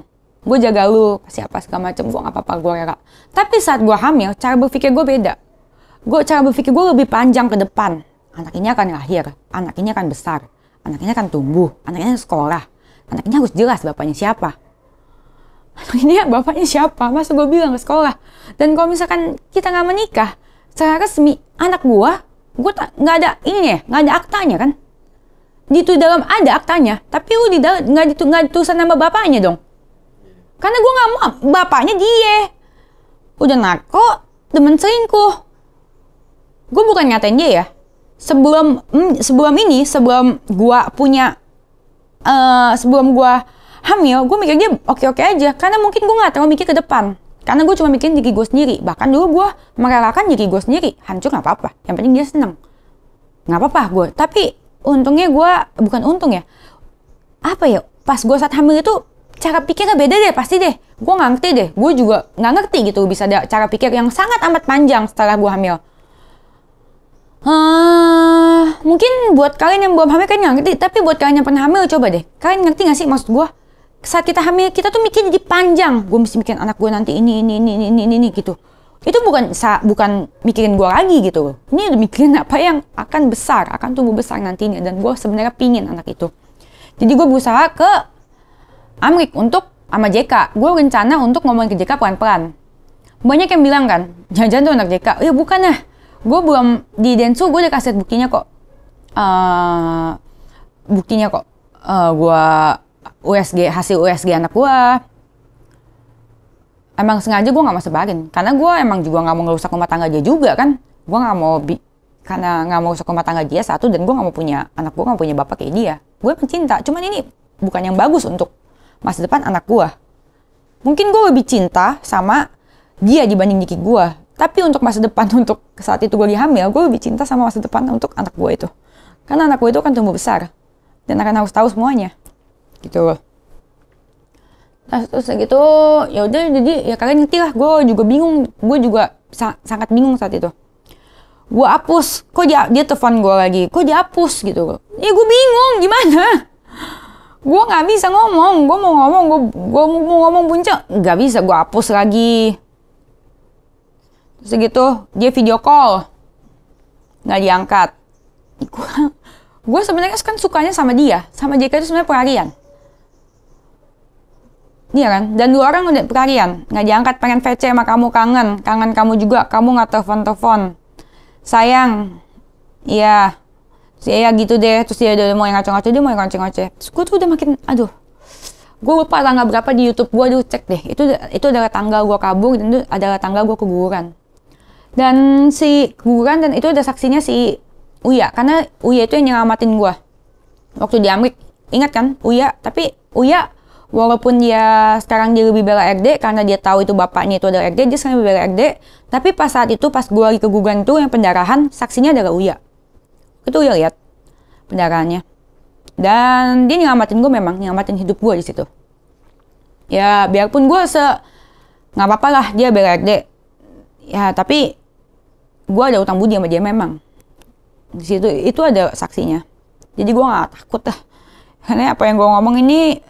Gue jaga lu, siapa segala macem, gue gak apa-apa, gue rela. Tapi saat gue hamil, cara berpikir gue beda. Cara berpikir gue lebih panjang ke depan. Anak ini akan lahir, anak ini akan besar, anak ini akan tumbuh, anak ini akan sekolah. Anak ini harus jelas bapaknya siapa. Anak ini bapaknya siapa, masa gue bilang ke sekolah. Dan kalau misalkan kita gak menikah, secara resmi, anak gue gak ada ini ya, gak ada aktanya kan. Di dalam ada aktanya, tapi lu gak ditulisan nama bapaknya dong. Karena gue gak mau, bapaknya dia. Udah narko, demen selingkuh. Gue bukan ngatain dia ya. sebelum gua punya sebelum gua hamil, gue mikir dia oke-oke aja, karena mungkin gue nggak terlalu mikir ke depan, karena gue cuma mikirin diri gue sendiri. Bahkan dulu gue merelakan diri gue sendiri hancur, nggak apa-apa, yang penting dia seneng, nggak apa-apa gue. Tapi untungnya gue, bukan untung ya, apa ya, pas gue saat hamil itu cara pikirnya beda deh, pasti deh. Gue nggak ngerti deh, gue juga nggak ngerti gitu, bisa ada cara pikir yang sangat amat panjang setelah gue hamil. Mungkin buat kalian yang belum hamil kalian nggak ngerti, tapi buat kalian yang pernah hamil, coba deh, kalian ngerti nggak sih maksud gue? Saat kita hamil, kita tuh mikir jadi panjang. Gue mesti mikirin anak gue nanti ini gitu. Itu bukan mikirin gue lagi gitu. Ini udah mikirin apa yang akan besar, akan tumbuh besar nantinya. Dan gue sebenarnya pingin anak itu. Jadi gue berusaha ke Amrik untuk sama JK. Gue rencana untuk ngomongin ke JK pelan-pelan. Banyak yang bilang kan, jangan-jangan tuh anak JK. Ya bukan lah. Gue belum di Densu, gue udah kasih buktinya kok. Gue hasil USG anak gue. Emang sengaja gue gak mau sebarin, karena gue emang juga gak mau ngerusak rumah tangga dia juga kan. Gue gak mau, karena gak mau rusak rumah tangga dia satu, dan gue gak mau punya anak gue, gak punya bapak kayak dia. Gue pencinta, cuman ini bukan yang bagus untuk masa depan anak gue. Mungkin gue lebih cinta sama dia dibanding diri gue, tapi untuk masa depan, untuk saat itu gue lagi hamil, gue lebih cinta sama masa depan untuk anak gue itu. Karena anak gue itu akan tumbuh besar dan akan harus tahu semuanya gitu loh. Nah, terus gitu ya udah, jadi ya kalian ngerti lah, gue juga bingung, gue juga sangat bingung saat itu. Gue hapus, kok dia telepon gue lagi, kok dia hapus gitu loh. Ya gue bingung gimana, gue nggak bisa ngomong, gue mau ngomong puncak nggak bisa, gue hapus lagi. Terus gitu dia video call nggak diangkat. Gue sebenarnya kan sukanya sama dia, sama JK itu sebenarnya pelarian. Iya kan? Dan dua orang udah pelarian, nggak diangkat, pengen VC sama kamu, kangen kamu juga, kamu nggak telepon. Sayang, iya, ya gitu deh. Terus dia udah mau yang ngoceh-ngoceh, Terus gue tuh udah makin, aduh, gue lupa tanggal berapa di YouTube gue, aduh cek deh. Itu adalah tanggal gue kabur, dan itu adalah tanggal gue keguguran. Dan si keguguran, dan itu ada saksinya si Uya, karena Uya itu yang nyelamatin gue waktu di Amrik. Ingat kan Uya? Tapi Uya, walaupun dia sekarang dia lebih bela RD karena dia tahu itu bapaknya itu adalah RD, dia sekarang lebih bela RD. Tapi pas saat itu, pas gue lagi keguguran itu, yang pendarahan, saksinya adalah Uya. Itu Uya lihat pendarahannya. Dan dia nyelamatin gue, memang nyelamatin hidup gue di situ. Ya biarpun gue nggak apa-apa lah dia bela RD. Ya tapi gue ada utang budi sama dia memang. Di situ itu ada saksinya. Jadi gue nggak takut lah. Karena apa yang gue ngomong ini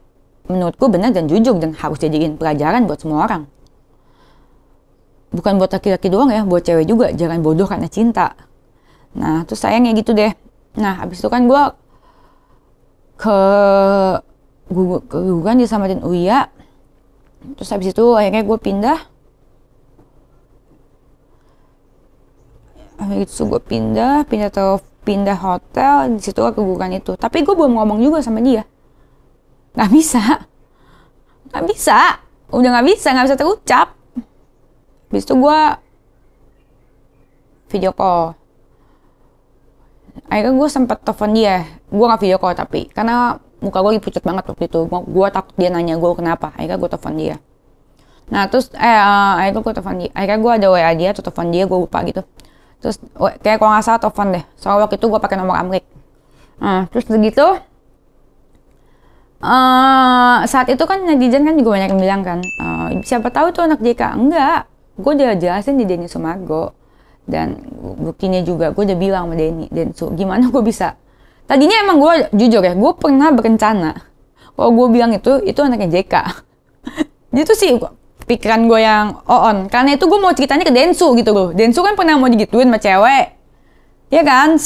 menurutku benar dan jujur, dan harus jadiin pelajaran buat semua orang. Bukan buat laki-laki doang ya, buat cewek juga. Jangan bodoh karena cinta. Nah, terus sayangnya gitu deh. Nah, habis itu kan gue keguguran disamatin Uya. Terus habis itu akhirnya gue pindah. Habis itu gue pindah hotel. Di situ keguguran itu. Tapi gue belum ngomong juga sama dia. Nggak bisa, udah nggak bisa terucap. Habis itu gue video call. Akhirnya gue sempat telepon dia. Gue nggak video call tapi, karena muka gue lagi pucat banget waktu itu. Gue takut dia nanya gue kenapa. Akhirnya gue telepon dia. Nah terus, akhirnya gue telepon dia. Akhirnya gue ada WA dia atau telepon dia, gue lupa gitu. Terus kayak kalau nggak salah telepon deh. Soalnya waktu itu gue pakai nomor Amrik. Terus begitu. Saat itu kan netizen kan juga banyak yang bilang kan, siapa tahu tuh anak JK. Enggak, gue udah jelasin di Denny Sumargo, dan buktinya juga gue udah bilang sama Densu gimana gue bisa. Tadinya emang gue jujur ya, gue pernah berencana kalau gue bilang itu anaknya JK. Itu sih pikiran gue yang on, karena itu gue mau ceritanya ke Densu gitu loh. Densu kan pernah mau digituin sama cewek, ya kan?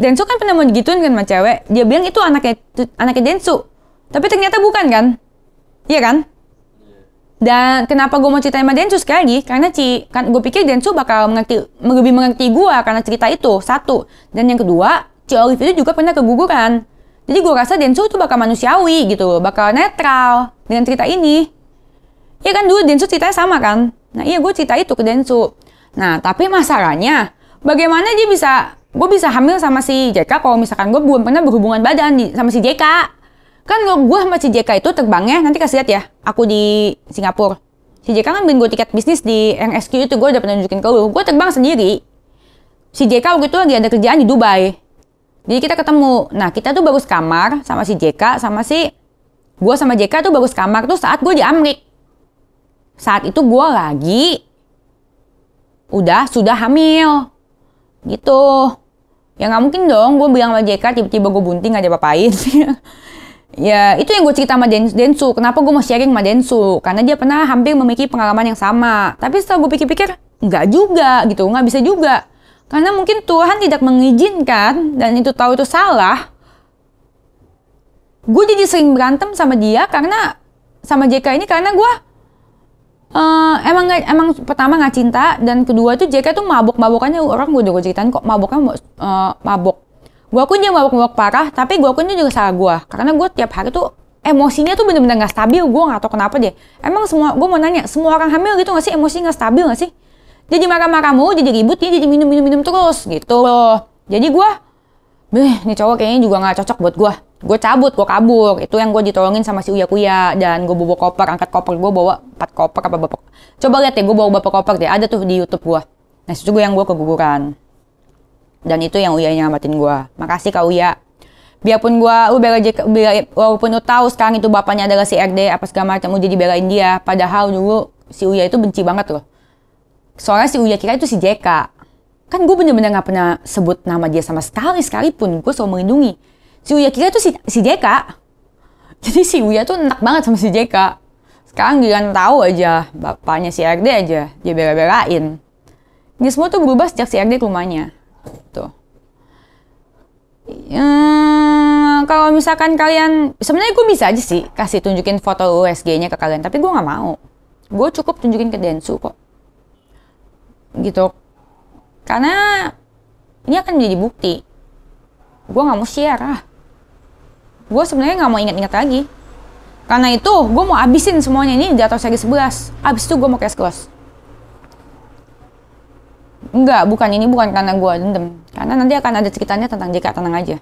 Densu kan pernah mau digituin kan sama cewek. Dia bilang itu anaknya Densu. Tapi ternyata bukan kan? Iya kan? Dan kenapa gue mau ceritain sama Densu sekali lagi? Karena kan gue pikir Densu bakal lebih mengerti gue karena cerita itu, satu. Dan yang kedua, Ci Olive itu juga pernah keguguran. Jadi gue rasa Densu itu bakal manusiawi gitu loh, bakal netral dengan cerita ini. Iya kan, dulu Densu ceritanya sama kan? Nah iya, gue cerita itu ke Densu. Nah tapi masalahnya, bagaimana dia bisa gue bisa hamil sama si JK kalau misalkan gue belum pernah berhubungan badan sama si JK. Kan gue sama si JK itu terbangnya, nanti kasih lihat ya, aku di Singapura. Si JK kan beliin gue tiket bisnis di NSQ itu, gue udah pernah nunjukin ke lu. Gue terbang sendiri. Si JK waktu itu lagi ada kerjaan di Dubai. Jadi kita ketemu. Nah, kita tuh baru sekamar sama si JK, gue sama JK tuh baru sekamar tuh saat gue di Amrik. Saat itu gue lagi sudah hamil. Gitu. Ya nggak mungkin dong gue bilang sama JK tiba-tiba gue bunting gak diapa-apain. Ya itu yang gue cerita sama Densu. Kenapa gue mau sharing sama Densu? Karena dia pernah hampir memiliki pengalaman yang sama. Tapi setelah gue pikir-pikir, nggak juga gitu, nggak bisa juga. Karena mungkin Tuhan tidak mengizinkan dan itu tahu itu salah. Gue jadi sering berantem sama dia karena sama JK ini karena gue emang pertama nggak cinta, dan kedua tuh JK tuh mabok-mabokannya orang gue udah ceritain kok maboknya mabok. Gue akuin dia mabok-mabok parah, tapi gue akuin dia juga salah gue. Karena gue tiap hari tuh emosinya tuh bener-bener gak stabil. Gue gak tau kenapa deh. Emang gue mau nanya, semua orang hamil gitu gak sih? Emosi gak stabil gak sih? Jadi marah-marah mulu, jadi ribut, dia jadi minum-minum terus gitu loh. Jadi gue, nih cowok kayaknya juga gak cocok buat gue. Gue cabut, gue kabur. Itu yang gue ditolongin sama si Uya-Kuya. Dan gue bawa koper, angkat koper. Gue bawa 4 koper apa bapak. Coba lihat ya, gue bawa berapa koper deh. Ada tuh di YouTube gue. Nah, itu gue yang gue keguguran. Dan itu yang Uya nyelamatin gue. Makasih Kak Uya. Biarpun gue, walaupun lu tahu sekarang itu bapaknya adalah si RD, apa segala macam, lu jadi belain dia. Padahal dulu si Uya itu benci banget loh. Soalnya si Uya kira itu si JK. Kan gue bener-bener gak pernah sebut nama dia sama sekalipun. Gue selalu melindungi. Si Uya kira itu si JK. Jadi si Uya tuh enak banget sama si JK. Sekarang giliran tahu aja, bapaknya si RD aja, dia bela-belain. Ini semua tuh berubah sejak si RD ke rumahnya. Tuh. Kalau misalkan kalian, sebenarnya gue bisa aja sih kasih tunjukin foto USG-nya ke kalian, tapi gue nggak mau. Gue cukup tunjukin ke Densu kok. Gitu. Karena ini akan menjadi bukti. Gue nggak mau share lah. Gue sebenarnya nggak mau ingat-ingat lagi. Karena itu gue mau abisin semuanya ini di atas seri 11. Abis itu gue mau case close. Enggak, ini bukan karena gue dendam. Karena nanti akan ada ceritanya tentang JK, tenang aja.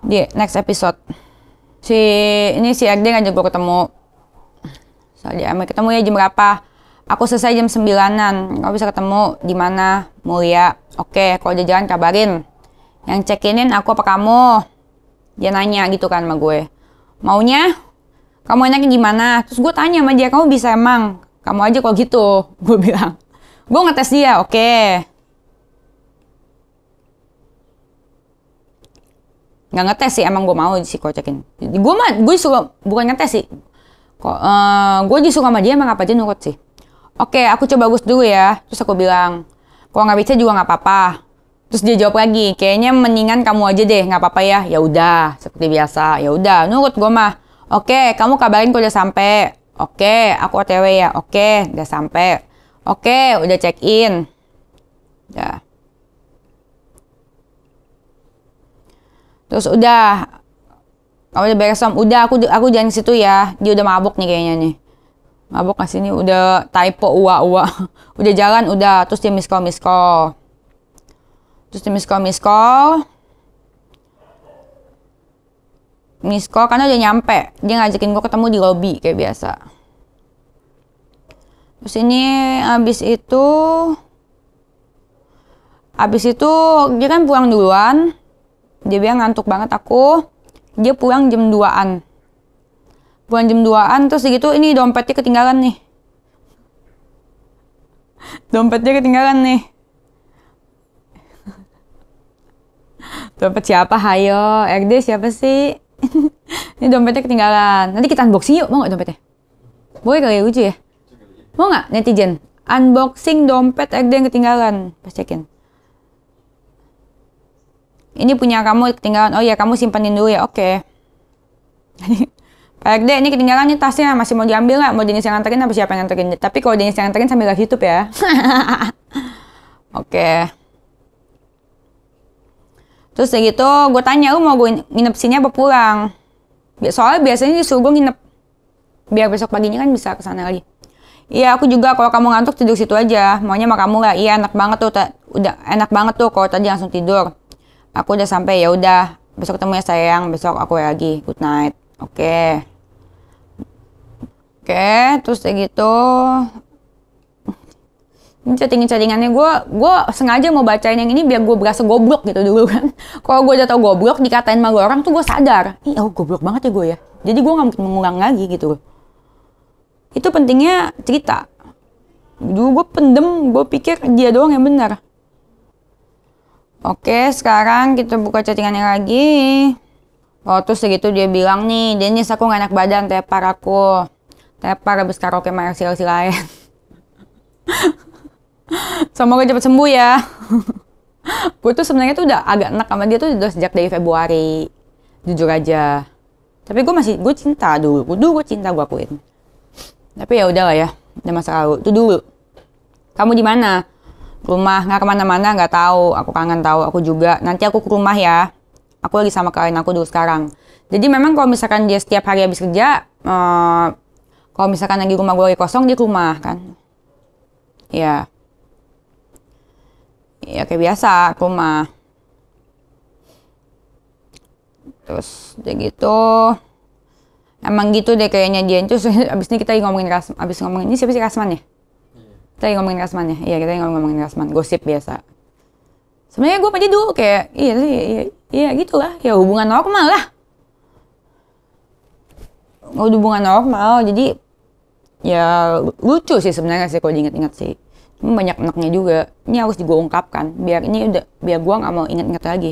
Di next episode. Si RD ngajak gue ketemu. Soalnya ketemu ya jam berapa? Aku selesai jam 9-an. Kau bisa ketemu di mana? Mulia. Oke, kalau ada jalan kabarin. Yang check-inin aku apa kamu? Dia nanya gitu kan sama gue. Maunya? Kamu enaknya gimana? Terus gue tanya sama dia, kamu bisa emang? Kamu aja kok gitu. Gue bilang. Gue ngetes dia, oke. Nggak ngetes sih, emang gue mau sih kocekin. Gue suka, bukan ngetes sih. Gue disuruh sama dia, emang apa aja nurut sih. Oke, aku coba gus dulu ya. Terus aku bilang, kalau nggak bisa juga nggak apa-apa. Terus dia jawab lagi, kayaknya mendingan kamu aja deh, nggak apa-apa ya. Ya udah, seperti biasa. Ya udah, nurut gue mah. Oke, kamu kabarin kalau udah sampai. Oke, aku OTW ya. Oke, udah sampai. Oke, udah check in. Udah. Terus udah. Kamu udah beres Om. Udah, aku jangan ke situ ya. Dia udah mabuk nih kayaknya nih. Mabuk nggak sini, udah typo uwa. Udah jalan, udah. Terus dia miss call. Terus dia miss call karena udah nyampe. Dia ngajakin gue ketemu di lobby kayak biasa. Terus ini abis itu dia kan pulang duluan. Dia bilang ngantuk banget aku. Dia pulang jam 2-an. Terus gitu ini dompetnya ketinggalan nih. Dompet siapa? Hayo, RD siapa sih? Ini dompetnya ketinggalan. Nanti kita unboxing yuk, mau nggak dompetnya? Boleh kali, lucu ya? Mau nggak netizen? Unboxing dompet RD yang ketinggalan. Pas cekin. Ini punya kamu ketinggalan. Oh iya, kamu simpanin dulu ya. Oke. Pak RD, ini ketinggalan nih tasnya. Masih mau diambil nggak? Mau Denis yang nganterin apa siapa yang nganterin? Tapi kalau Denis yang nganterin sambil live YouTube ya. Oke. Terus kayak gitu, gue tanya, lu mau gue nginep sini apa pulang? Soalnya biasanya disuruh gue nginep. Biar besok paginya kan bisa kesana lagi. Iya, aku juga kalau kamu ngantuk tidur situ aja. Maunya sama kamu lah. Iya, enak banget tuh. udah enak banget tuh kalau tadi langsung tidur. Aku udah sampai, ya udah, besok ketemu ya sayang, besok aku lagi, good night. Oke, terus kayak gitu. Ini chattingannya gue sengaja mau bacain yang ini biar gue berasa goblok gitu dulu kan. Kalau gue udah tau goblok dikatain sama orang tuh gue sadar, goblok banget ya gue ya. Jadi gue nggak mungkin mengulang lagi gitu. Itu pentingnya cerita. Dulu gue pendem, gue pikir dia doang yang benar. Oke, sekarang kita buka chattingannya lagi. Oh, terus segitu dia bilang nih, Denis aku gak enak badan, tepar aku. Tepar habis karaoke sama LC lain. Semoga cepet sembuh ya. Gue tuh sebenarnya tuh udah agak enak sama dia tuh udah sejak dari Februari. Jujur aja. Tapi gue cinta dulu. Gue cinta, gue akuin. Tapi ya udah lah ya, udah masa lalu. Itu dulu. Kamu di mana? Rumah, nggak kemana-mana, nggak tahu. Aku kangen tahu, aku juga. Nanti aku ke rumah ya. Aku lagi sama klien aku dulu sekarang. Jadi memang kalau misalkan dia setiap hari habis kerja, kalau misalkan lagi rumah gue lagi kosong, dia ke rumah kan. Ya. Ya kayak biasa, ke rumah. Terus udah gitu. Emang gitu deh kayaknya dia. Terus abis ini kita ngomongin ini siapa sih Rasman ya? Kita ngomongin Rasman ya? Iya, kita ngomongin Rasman. Gosip biasa. Sebenarnya gue aja dulu kayak, iya gitulah. Ya hubungan normal lah. Hubungan normal, jadi ya lucu sih sebenarnya sih kalau diinget-inget sih. Cuma banyak enaknya juga. Ini harus gue ungkapkan. Biar gue nggak mau inget-inget lagi.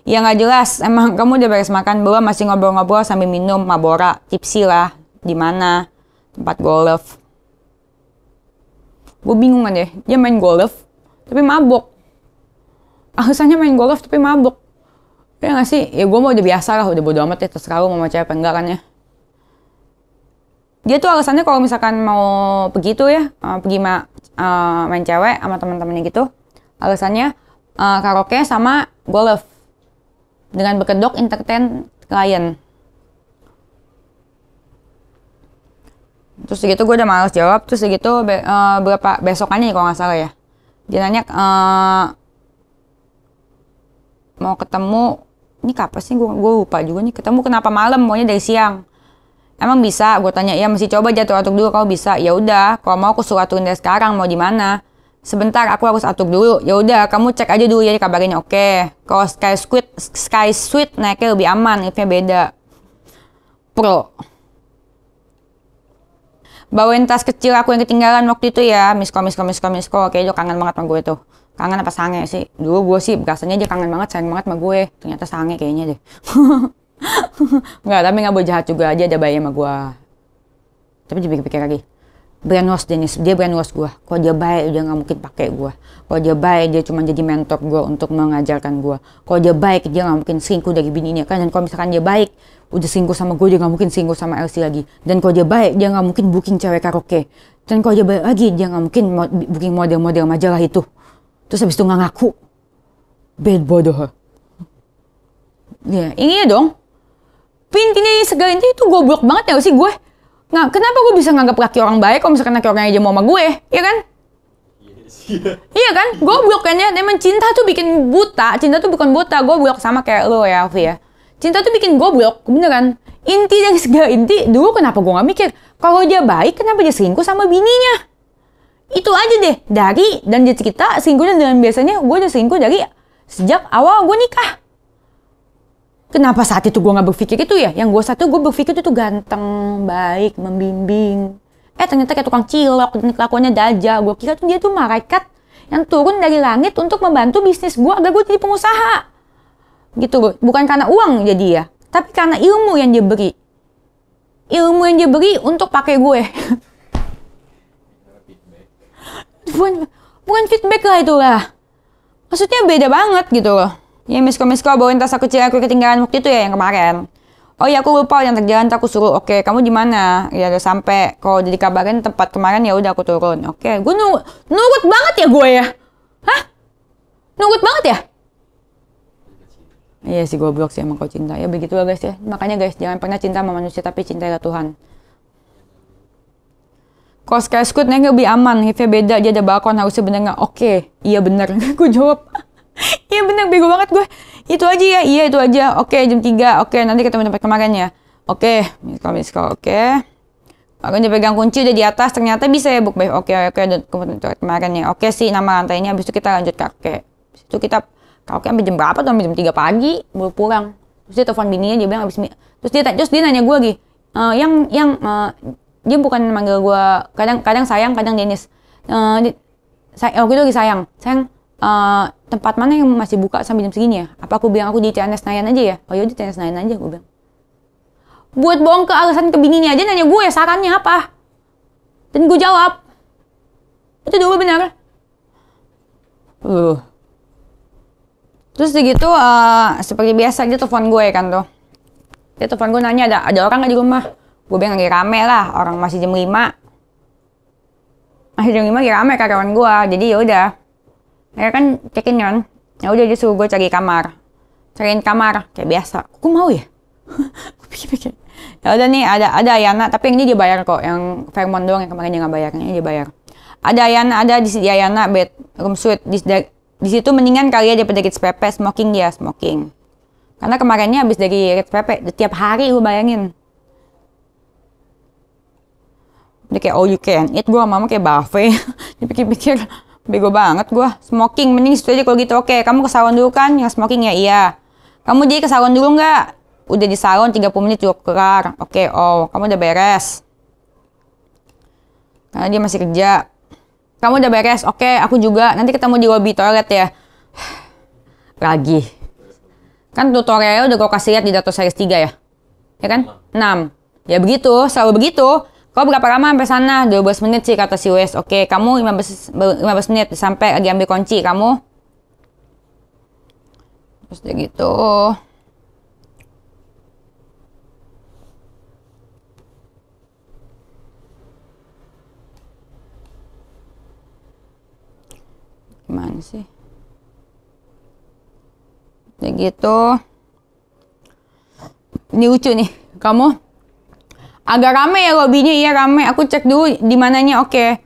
Ya nggak jelas. Emang kamu udah beres makan belum? Masih ngobrol-ngobrol sambil minum Marlboro. Tipsi lah. Di mana? Tempat golf. Gue bingung kan deh. Dia main golf tapi mabok. Alasannya main golf tapi mabok. Ya nggak sih? Ya gue mau udah biasa lah. Udah bodo amat ya. Terserah lu mau cewek apa enggak kan ya. Dia tuh alasannya kalau misalkan mau begitu ya. Pergi main cewek sama teman-temannya gitu. Alasannya karaoke sama golf. Dengan berkedok entertain klien. Terus segitu gue udah males jawab. Terus segitu berapa besokannya kalau nggak salah ya. Dia nanya mau ketemu. Ini kapan sih gue lupa juga nih. Ketemu kenapa malam? Maunya dari siang. Emang bisa? Gue tanya. Ya mesti coba jatuh-atur dulu kalau bisa. Ya udah. Kalau mau aku suruh aturin dari sekarang. Mau di mana? Sebentar, aku harus atur dulu. Ya udah, kamu cek aja dulu ya kabarnya. Oke. Kalau Sky Suite naiknya lebih aman, liftnya beda. Pro. Bawain tas kecil aku yang ketinggalan waktu itu ya. Miss call. Oke, itu kangen banget sama gue tuh. Kangen apa sange sih? Dulu gue sih berasanya dia kangen banget, sayang banget sama gue. Ternyata sange kayaknya deh. Enggak, tapi nggak boleh jahat juga. Dia ada bayi sama gue. Tapi dipikir-pikir lagi. Brainwash Denis, dia brainwash gue. Kalau dia baik, dia nggak mungkin pakai gue. Kalau dia baik, dia cuma jadi mentor gue untuk mengajarkan gue. Kalau dia baik, dia nggak mungkin selingkuh dari bininya kan. Dan kalau misalkan dia baik, udah selingkuh sama gue, dia nggak mungkin selingkuh sama Elsie lagi. Dan kalau dia baik, dia nggak mungkin booking cewek karaoke. Dan kalau dia baik lagi, dia nggak mungkin booking model-model majalah itu. Terus habis itu nggak ngaku. Bad bodoh. Ya, ini ya dong. Intinya segala inti itu goblok banget ya sih gue. Nah, kenapa gue bisa nganggap laki orang baik kalau misalkan laki orangnya aja mau sama gue, ya kan? Iya kan? Goblok kan ya. Emang cinta tuh bikin buta. Cinta tuh bukan buta. Goblok sama kayak lo ya, Alfi ya. Cinta tuh bikin goblok, beneran. Inti dari segala inti, dulu kenapa gue gak mikir, kalau dia baik, kenapa dia selingkuh sama bininya? Itu aja deh. Dan dia cerita, selingkuhnya dengan biasanya gue udah selingkuh dari sejak awal gue nikah. Kenapa saat itu gue gak berpikir itu ya? Yang gue berpikir itu tuh ganteng, baik, membimbing. Ternyata kayak tukang cilok, dan kelakuannya dajal. Gue kira tuh dia tuh malaikat yang turun dari langit untuk membantu bisnis gue agar gue jadi pengusaha. Gitu loh. Bukan karena uang jadi ya. Tapi karena ilmu yang dia beri. Ilmu yang dia beri untuk pakai gue. bukan feedback lah itulah. Maksudnya beda banget gitu loh. Ya miss call bawain tas aku kecil aku ketinggalan waktu itu ya yang kemarin. Oh ya aku lupa yang terjalan aku suruh. Oke, kamu di mana? Ya udah sampai. Kalau jadi kabarin tempat kemarin ya udah aku turun. Oke, gue nurut banget ya gue ya. Hah? Nurut banget ya? Iya sih goblok sih emang kau cinta. Ya begitu lah guys ya. Makanya guys jangan pernah cinta sama manusia tapi cintailah Tuhan. Kalau Sky Scoot naik lebih aman, liftnya beda, dia ada balkon, harusnya bener nggak? Oke, iya bener. Gue jawab, iya bener, bego banget gue. Itu aja ya, iya itu aja. Oke, jam 3, oke nanti ketemu tempat kemarin ya. Oke, miskal, oke. Aku udah pegang kunci, udah di atas, ternyata bisa ya book by. Oke, udah tempat kemarin ya. Oke sih, nama lantainya, habis itu kita lanjut karaoke. Habis itu kita karaoke sampai jam berapa tuh, sampai jam 3 pagi, baru pulang. Terus dia telepon bininya, dia bilang abis, terus dia nanya gue lagi, dia bukan manggil gue, kadang sayang, kadang Denis. Aku itu lagi sayang, tempat mana yang masih buka sampai jam segini ya? Apa aku bilang aku di CNS Senayan aja ya? Oh yaudah CNS Senayan aja, gue bilang. Buat bohong ke alasan ke bininya aja nanya gue sarannya apa? Dan gue jawab, itu dulu benar. Terus begitu, seperti biasa dia telepon gue kan tuh. Dia telepon gue nanya ada orang nggak di rumah? Gue bilang lagi rame lah, orang masih jam 5. Masih jam 5 lagi rame karyawan gue, jadi ya udah. Mereka kan check-in kan, ya udah dia suruh gue cariin kamar kayak biasa. Gue mau ya? Gue pikir-pikir. Ya udah nih ada Ayana, tapi yang ini dia bayar kok, yang Fairmont doang yang kemarin dia nggak bayar, ini dia bayar. Ada Ayana, ada di Ayana bed room suite di situ mendingan kali ya daripada Ritz PP, smoking dia smoking. Karena kemarinnya habis dari Ritz PP, tiap hari gue bayangin. Dia kayak all you can eat, gue mama kayak buffet. Dipikir-pikir bego banget gue. Smoking mending situ aja kalau gitu. Oke, kamu ke salon dulu kan? Yang smoking ya iya. Kamu jadi ke salon dulu nggak? Udah di salon 30 menit juga kelar. Oke, kamu udah beres. Karena dia masih kerja. Kamu udah beres. Oke, aku juga. Nanti ketemu di lobby toilet ya. Lagi. Kan tutorialnya udah gue kasih lihat di data series 3 ya. Ya kan? 6. Ya begitu, selalu begitu. Kau berapa lama sampai sana? 12 menit sih kata si Wes. Oke, kamu 15 menit sampai lagi ambil kunci kamu. Terus udah gitu. Gimana sih? Udah gitu. Ini lucu nih. Kamu agak rame ya lobbynya, iya rame. Aku cek dulu di mananya. Oke.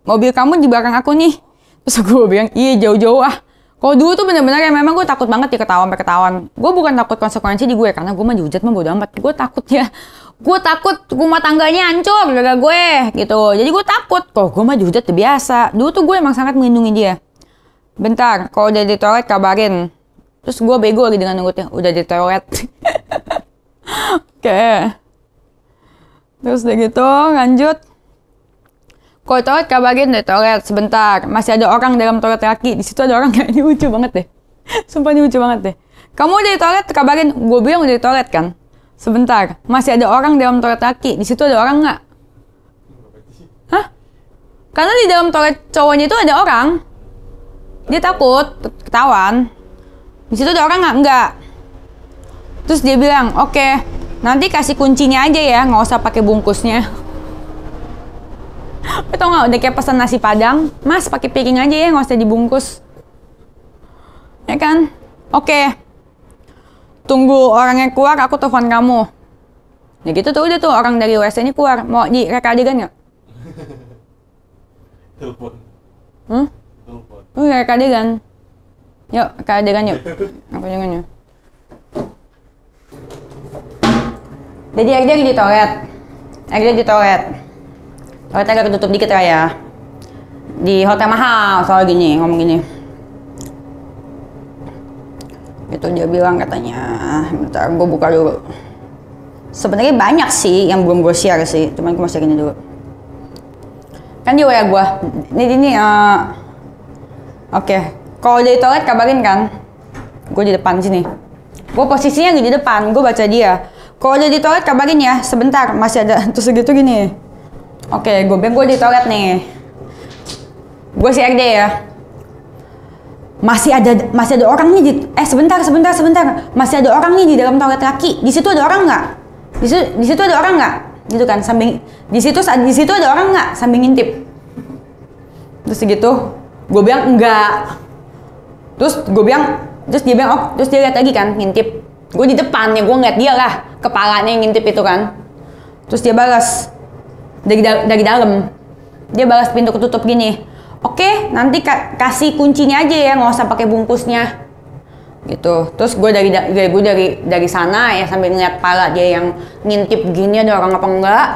Mobil kamu di belakang aku nih. Terus gue bilang, iya jauh-jauh ah. Kalau dulu tuh bener-bener ya memang gue takut banget ya ketahuan. Gue bukan takut konsekuensi di gue, karena gue mah dihujat mah bodo amat. Gue takut ya. Gue takut rumah tangganya hancur gara-gara gue gitu. Jadi gue takut. Kalau gue mah dihujat udah biasa. Dulu tuh gue emang sangat melindungi dia. Bentar, kalau udah di toilet kabarin. Terus gue bego lagi dengan nurutnya. Udah di toilet. Oke. Terus udah gitu, lanjut. Kalau toilet kabarin deh toilet sebentar. Masih ada orang dalam toilet laki. Di situ ada orang nggak? Ini lucu banget deh. Sumpah ini lucu banget deh. Kamu udah di toilet kabarin. Gue bilang udah di toilet kan. Sebentar. Masih ada orang dalam toilet laki. Di situ ada orang nggak? Hah? Karena di dalam toilet cowoknya itu ada orang. Dia takut ketahuan. Di situ ada orang nggak? Nggak. Terus dia bilang, oke, nanti kasih kuncinya aja ya, nggak usah pakai bungkusnya. Tau nggak, udah kayak pesan nasi padang, mas pakai piring aja ya, nggak usah dibungkus. Ya kan? Oke. Tunggu orangnya keluar, aku telepon kamu. Ya gitu tuh, udah tuh orang dari WC ini keluar. Mau direka adegan nggak? Telepon. Reka adegan. Yuk, reka adegan yuk. Apa jangan yuk. Jadi Agda di toilet. Toiletnya agak ketutup dikit lah ya. Di hotel mahal, soal gini, ngomong gini. Itu dia bilang katanya, bentar gue buka dulu. Sebenarnya banyak sih yang belum gue share sih, cuman gue mau share ini dulu. Kan dia WA gue, ini oke. Kalau dari toilet kabarin kan, gue di depan sini. Gue posisinya di depan, gue baca dia. Kalau udah di toilet kabarin ya, sebentar masih ada. Terus segitu gini. Oke, gue bilang gue di toilet nih. Gue si RD ya. Masih ada orang nih di. Sebentar. Masih ada orang nih di dalam toilet laki. Di situ ada orang nggak? Di situ ada orang nggak? Gitu kan, sambil di situ ada orang nggak? Sambil ngintip. Terus segitu, gue bilang enggak. Terus dia bilang, terus dia lihat lagi kan, ngintip. Gue di depannya, gue ngeliat dia lah, kepalanya yang ngintip itu kan. Terus dia balas dari dalam. Dia balas pintu ketutup gini. Oke, nanti kasih kuncinya aja ya, nggak usah pakai bungkusnya. Gitu. Terus gue dari sana ya sambil ngeliat pala dia yang ngintip gini ada orang apa enggak,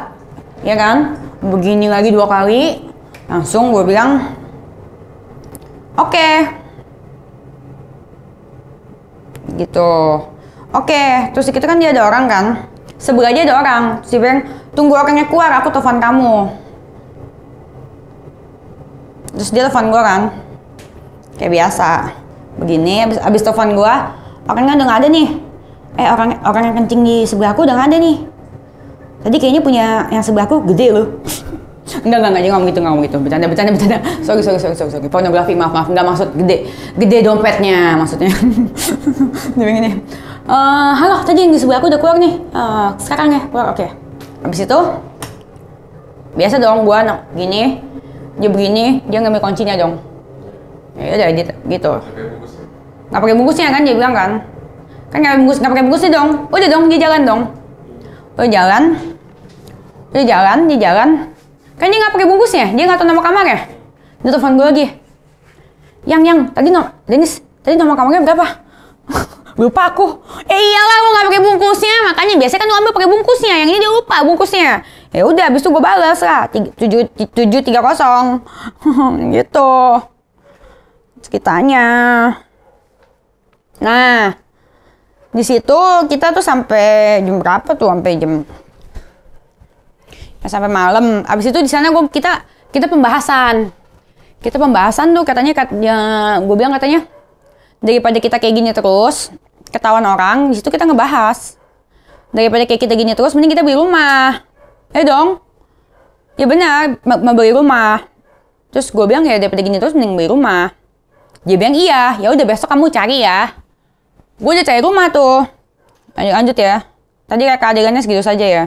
ya kan? Begini lagi 2 kali, langsung gue bilang, oke. Gitu. Oke, terus itu kan dia ada orang kan? Sebelah aja ada orang. Terus dia bilang, tunggu orangnya keluar, aku telepon kamu. Terus dia telepon gue kan, kayak biasa. Begini, abis telepon gue, orangnya udah nggak ada nih. Orang yang kencing di sebelahku udah nggak ada nih. Tadi kayaknya punya yang sebelahku gede loh. Enggak, dia ngomong gitu. Bercanda. Sorry. Pornografi, maaf. Enggak maksud gede dompetnya maksudnya. Dia begini. Halo, tadi yang di sebelah aku udah keluar nih. Sekarang ya, keluar, oke. Habis itu, biasa dong gua gini, dia begini, dia ngambil kuncinya dong. Ya udah gitu. Nggak pakai bungkusnya kan, dia bilang kan. Kan nggak pakai bungkusnya dong. Udah dong, dia jalan dong. Dia jalan. Kan dia nggak pakai bungkusnya, dia nggak tahu nomor kamarnya. Dia telepon gue lagi. Yang, tadi nomor kamarnya berapa? Lupa aku. Iyalah, gue nggak pakai bungkusnya, makanya biasanya kan lu ambil pakai bungkusnya. Yang ini dia lupa bungkusnya. Ya udah, habis itu gue balas lah 730 gitu. Sekitarnya. Nah, di situ kita tuh sampai jam berapa tuh? Sampai malam. Abis itu di sana kita pembahasan. Kita pembahasan tuh katanya gue bilang katanya daripada kita kayak gini terus ketahuan orang, di situ kita ngebahas. Daripada kayak kita gini terus, mending kita beli rumah. Dong. Ya benar, mau beli rumah. Terus gue bilang ya daripada gini terus mending beli rumah. Dia bilang iya, ya udah besok kamu cari ya. Gue udah cari rumah tuh. Lanjut ya. Tadi keadaannya segitu saja ya.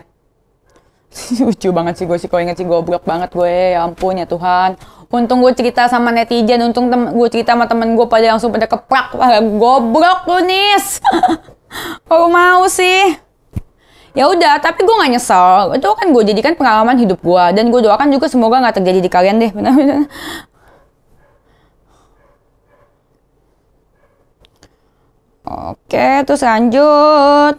Lucu banget sih gue sih, kalau inget sih goblok banget gue, ya ampun ya Tuhan. Untung gue cerita sama netizen, untung gue cerita sama temen gue pada langsung pada keprak. Goblok lu Nis. Kalau mau sih. Ya udah, tapi gue gak nyesel. Itu kan gue jadikan pengalaman hidup gue, dan gue doakan juga semoga gak terjadi di kalian deh, benar-benar. Oke, terus lanjut.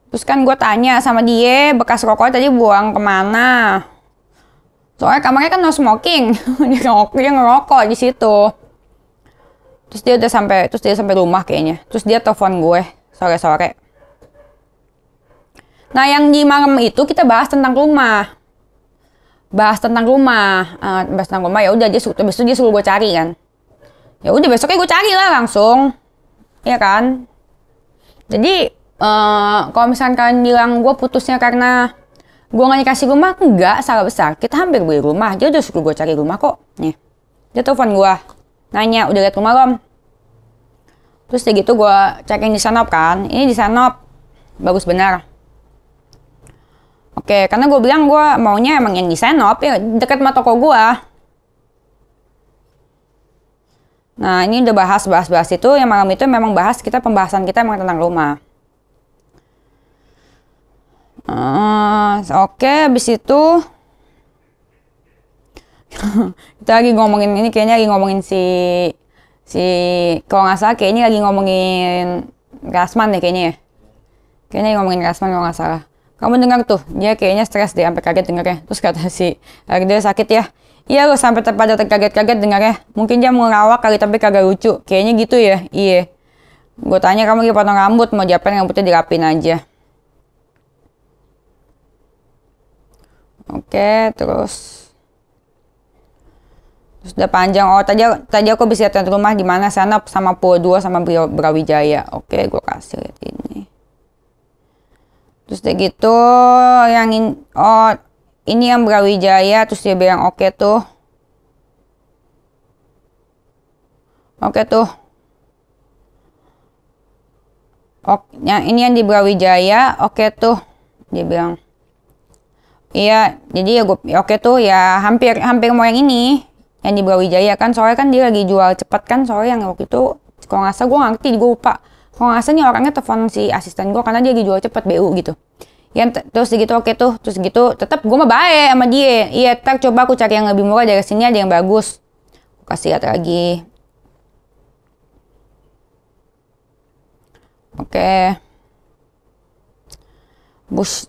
Terus kan gue tanya sama dia, bekas rokoknya tadi buang kemana? Soalnya kamarnya kan no smoking, dia ngerokok di situ. Terus dia sampai rumah kayaknya. Terus dia telepon gue sore-sore. Nah, yang di malam itu kita bahas tentang rumah. Bahas tentang rumah ya udah besok dia suruh gue cari kan. Ya udah besoknya gue cari lah langsung. Ya kan? Jadi kalau misalkan kalian bilang gue putusnya karena gue gak dikasih rumah, enggak, salah besar. Kita hampir beli rumah, dia udah suruh gue cari rumah kok. Nih, dia telepon gue, nanya udah liat rumah belum? Terus kayak gitu gue checking di Sanop kan, ini di Sanop, bagus benar. Oke, karena gue bilang gue maunya emang yang di Sanop, ya deket sama toko gue. Nah, ini udah bahas itu, yang malam itu memang pembahasan kita emang tentang rumah. Oke, habis itu kita lagi ngomongin ini, kayaknya lagi ngomongin si kalau nggak salah kayaknya lagi ngomongin Rasman deh kayaknya ya. Kayaknya lagi ngomongin Rasman kalau nggak salah. Kamu dengar tuh, dia kayaknya stres deh, sampai kaget dengarnya. Terus kata si dia sakit ya. Iya, lo sampai pada terkaget-kaget dengarnya. Mungkin dia mau ngelawak kali tapi kagak lucu. Kayaknya gitu ya. Iya. Gue tanya kamu lagi potong rambut, mau diapain, rambutnya dirapin aja. Oke, terus udah panjang. Oh, tadi aku bisa lihat rumah di mana sana sama Pulau 2 sama Brawijaya. Oke, gue kasih lihat ini. Terus udah gitu yang ini yang Brawijaya, terus dia bilang oke tuh. Oke tuh. Ini yang di Brawijaya, oke tuh. Dia bilang. Iya, jadi ya gue oke tuh ya hampir mau yang ini yang di Brawijaya kan, soalnya kan dia lagi jual cepet kan, soalnya yang waktu itu kalau nggak salah gue ngerti, gue lupa. Kalau nggak salah nih orangnya telepon si asisten gue karena dia lagi jual cepet BU gitu. Terus gitu oke tuh, terus gitu tetap gue mah baik sama dia. Iya, ntar coba aku cari yang lebih murah dari sini, ada yang bagus. Aku kasih lihat lagi. Oke.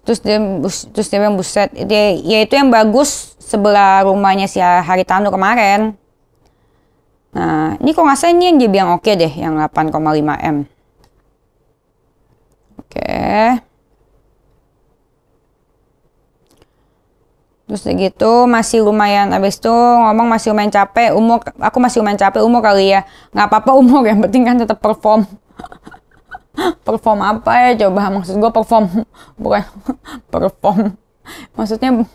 Terus dia bilang buset, ya itu yang bagus sebelah rumahnya si Haritanu kemarin. Nah, ini kok nggak salah ini yang dia bilang oke deh, yang 8,5 M. Oke. Terus gitu masih lumayan, abis itu ngomong masih lumayan capek, aku masih lumayan capek, kali ya. Nggak apa-apa yang penting kan tetap perform. Perform apa ya coba, maksud gue perform, bukan perform. Maksudnya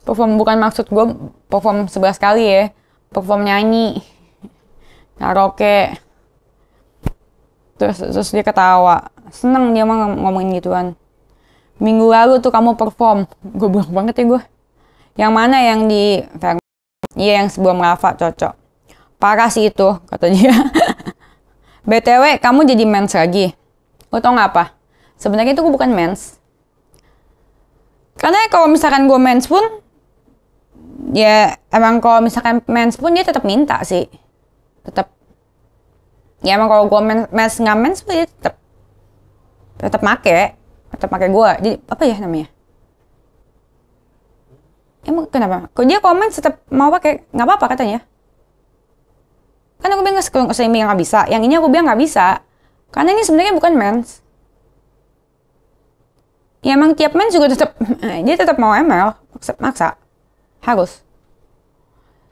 perform bukan maksud gue perform 11 kali ya. Perform nyanyi, karaoke. Terus dia ketawa. Seneng dia mah ngomongin gituan. Minggu lalu tuh kamu perform. Gue bilang banget ya gue. Yang mana yang di iya yang sebelum Rafa cocok. Parah sih itu, kata dia. BTW, kamu jadi mens lagi. Lo tau gak apa? Sebenarnya itu gue bukan mens. Karena kalau misalkan gue mens pun, ya emang kalau misalkan mens pun dia tetap minta sih. Tetap. Ya emang kalau gue mens nggak mens pun dia tetap make gue. Jadi apa ya namanya? Emang kenapa? Kalau dia komen tetap mau pakai, nggak apa-apa katanya. Kan aku bilang nggak bisa. Yang ini aku bilang nggak bisa. Karena ini sebenarnya bukan mens. Ya emang tiap mens juga dia tetap mau ML, maksa. Harus.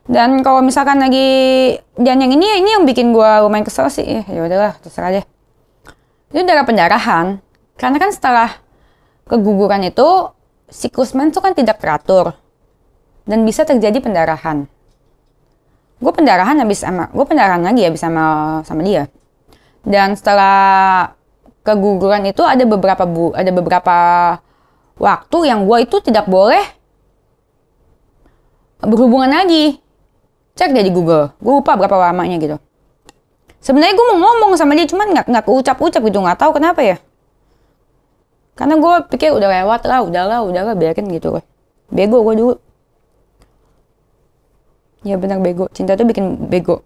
Dan kalau misalkan dan yang ini yang bikin gue lumayan kesel sih. Ya udahlah, terserah deh. Itu darah pendarahan. Karena kan setelah keguguran itu, siklus mens itu kan tidak teratur. Dan bisa terjadi pendarahan. Gue pendarahan lagi habis sama dia. Dan setelah keguguran itu ada beberapa waktu yang gue itu tidak boleh berhubungan lagi. Cek deh di Google. Gue lupa berapa lamanya gitu. Sebenarnya gue mau ngomong sama dia, cuman nggak keucap-ucap gitu, nggak tahu kenapa ya. Karena gue pikir udah lewat lah, udahlah biarin gitu loh. Bego gue dulu. Ya benar bego, cinta tuh bikin bego.